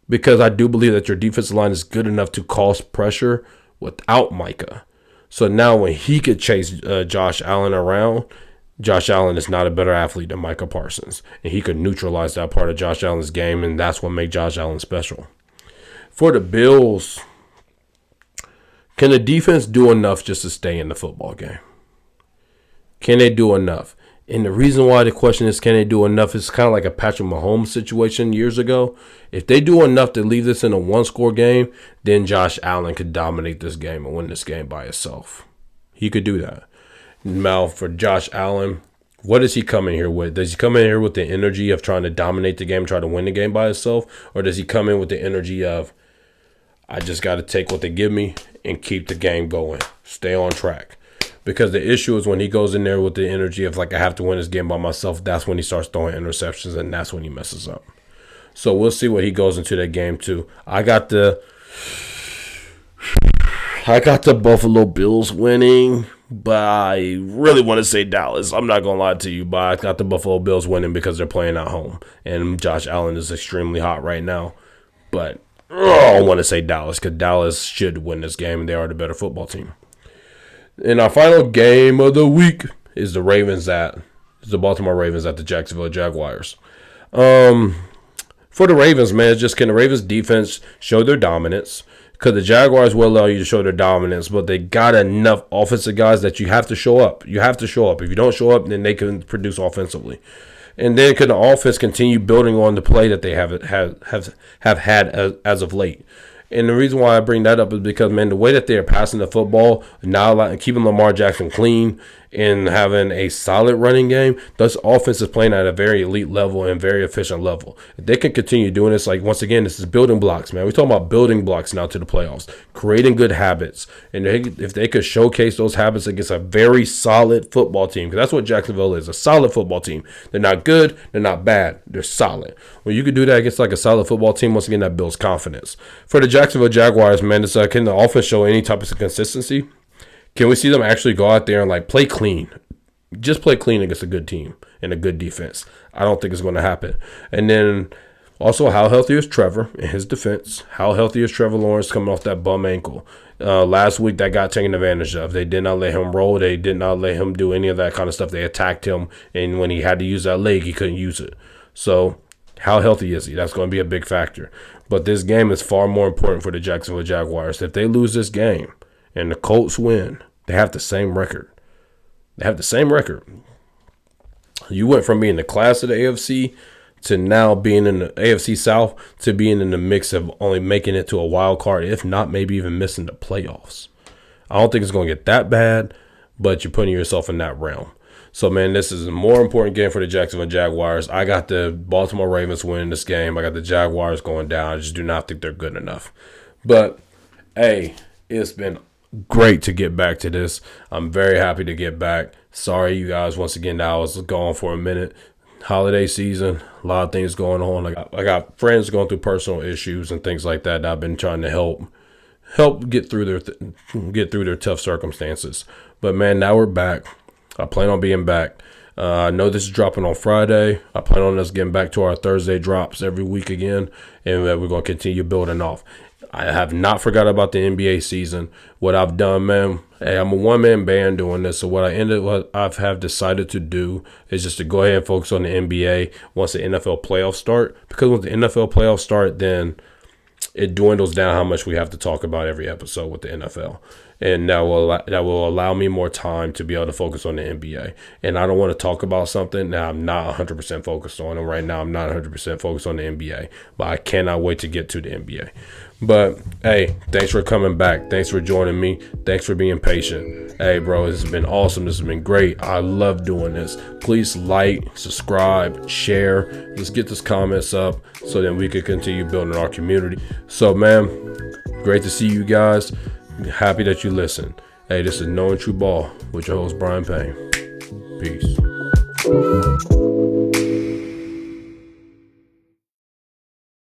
because I do believe that your defensive line is good enough to cause pressure without Micah. So now when he could chase Josh Allen around, Josh Allen is not a better athlete than Micah Parsons, and he could neutralize that part of Josh Allen's game, and that's what makes Josh Allen special. For the Bills, can the defense do enough just to stay in the football game? Can they do enough? And the reason why the question is, can they do enough, is kind of like a Patrick Mahomes situation years ago. If they do enough to leave this in a one-score game, then Josh Allen could dominate this game and win this game by himself. He could do that. Now, for Josh Allen, what does he come in here with? Does he come in here with the energy of trying to dominate the game, try to win the game by himself? Or does he come in with the energy of, I just got to take what they give me and keep the game going, stay on track? Because the issue is when he goes in there with the energy of like, I have to win this game by myself, that's when he starts throwing interceptions, and that's when he messes up. So we'll see what he goes into that game too. I got the Buffalo Bills winning, but I really want to say Dallas. I'm not going to lie to you, but I got the Buffalo Bills winning because they're playing at home, and Josh Allen is extremely hot right now. But I want to say Dallas because Dallas should win this game, and they are the better football team. And our final game of the week is the Baltimore Ravens at the Jacksonville Jaguars. For the Ravens, man, it's just, can the Ravens defense show their dominance? Because the Jaguars will allow you to show their dominance, but they got enough offensive guys that you have to show up. You have to show up. If you don't show up, then they can produce offensively. And then can the offense continue building on the play that they have had as of late? And the reason why I bring that up is because, man, the way that they are passing the football, now keeping Lamar Jackson clean and having a solid running game, this offense is playing at a very elite level and very efficient level. If they can continue doing this, like, once again, this is building blocks, man. We're talking about building blocks now to the playoffs, creating good habits. And if they could showcase those habits against a very solid football team, because that's what Jacksonville is, a solid football team. They're not good, they're not bad, they're solid. When you could do that against like a solid football team, once again, that builds confidence. For the Jacksonville Jaguars, man, can the offense show any type of consistency? Can we see them actually go out there and like play clean? Just play clean against a good team and a good defense. I don't think it's going to happen. And then also, how healthy is Trevor in his defense? How healthy is Trevor Lawrence coming off that bum ankle? Last week, that got taken advantage of. They did not let him roll. They did not let him do any of that kind of stuff. They attacked him, and when he had to use that leg, he couldn't use it. So how healthy is he? That's going to be a big factor. But this game is far more important for the Jacksonville Jaguars. If they lose this game and the Colts win, they have the same record. They have the same record. You went from being the class of the AFC to now being in the AFC South to being in the mix of only making it to a wild card, if not maybe even missing the playoffs. I don't think it's going to get that bad, but you're putting yourself in that realm. So, man, this is a more important game for the Jacksonville Jaguars. I got the Baltimore Ravens winning this game. I got the Jaguars going down. I just do not think they're good enough. But, hey, it's been great to get back to this. I'm very happy to get back. Sorry, you guys, once again, that I was gone for a minute. Holiday season, a lot of things going on. I got friends going through personal issues and things like that I've been trying to help get through their tough circumstances. But man, now we're back. I plan on being back. I know this is dropping on Friday. I plan on us getting back to our Thursday drops every week again, and we're going to continue building off. I have not forgot about the NBA season. What I've done, man, hey, I'm a one-man band doing this. So what I have decided to do is just to go ahead and focus on the NBA once the NFL playoffs start. Because once the NFL playoffs start, then it dwindles down how much we have to talk about every episode with the NFL. And that will allow me more time to be able to focus on the NBA. And I don't want to talk about something that I'm not 100% focused on. And right now, I'm not 100% focused on the NBA. But I cannot wait to get to the NBA. But, hey, thanks for coming back. Thanks for joining me. Thanks for being patient. Hey, bro, this has been awesome. This has been great. I love doing this. Please like, subscribe, share. Let's get this comments up so that we can continue building our community. So, man, great to see you guys. Happy that you listen. Hey, this is Knowing True Ball with your host, Brian Payne. Peace.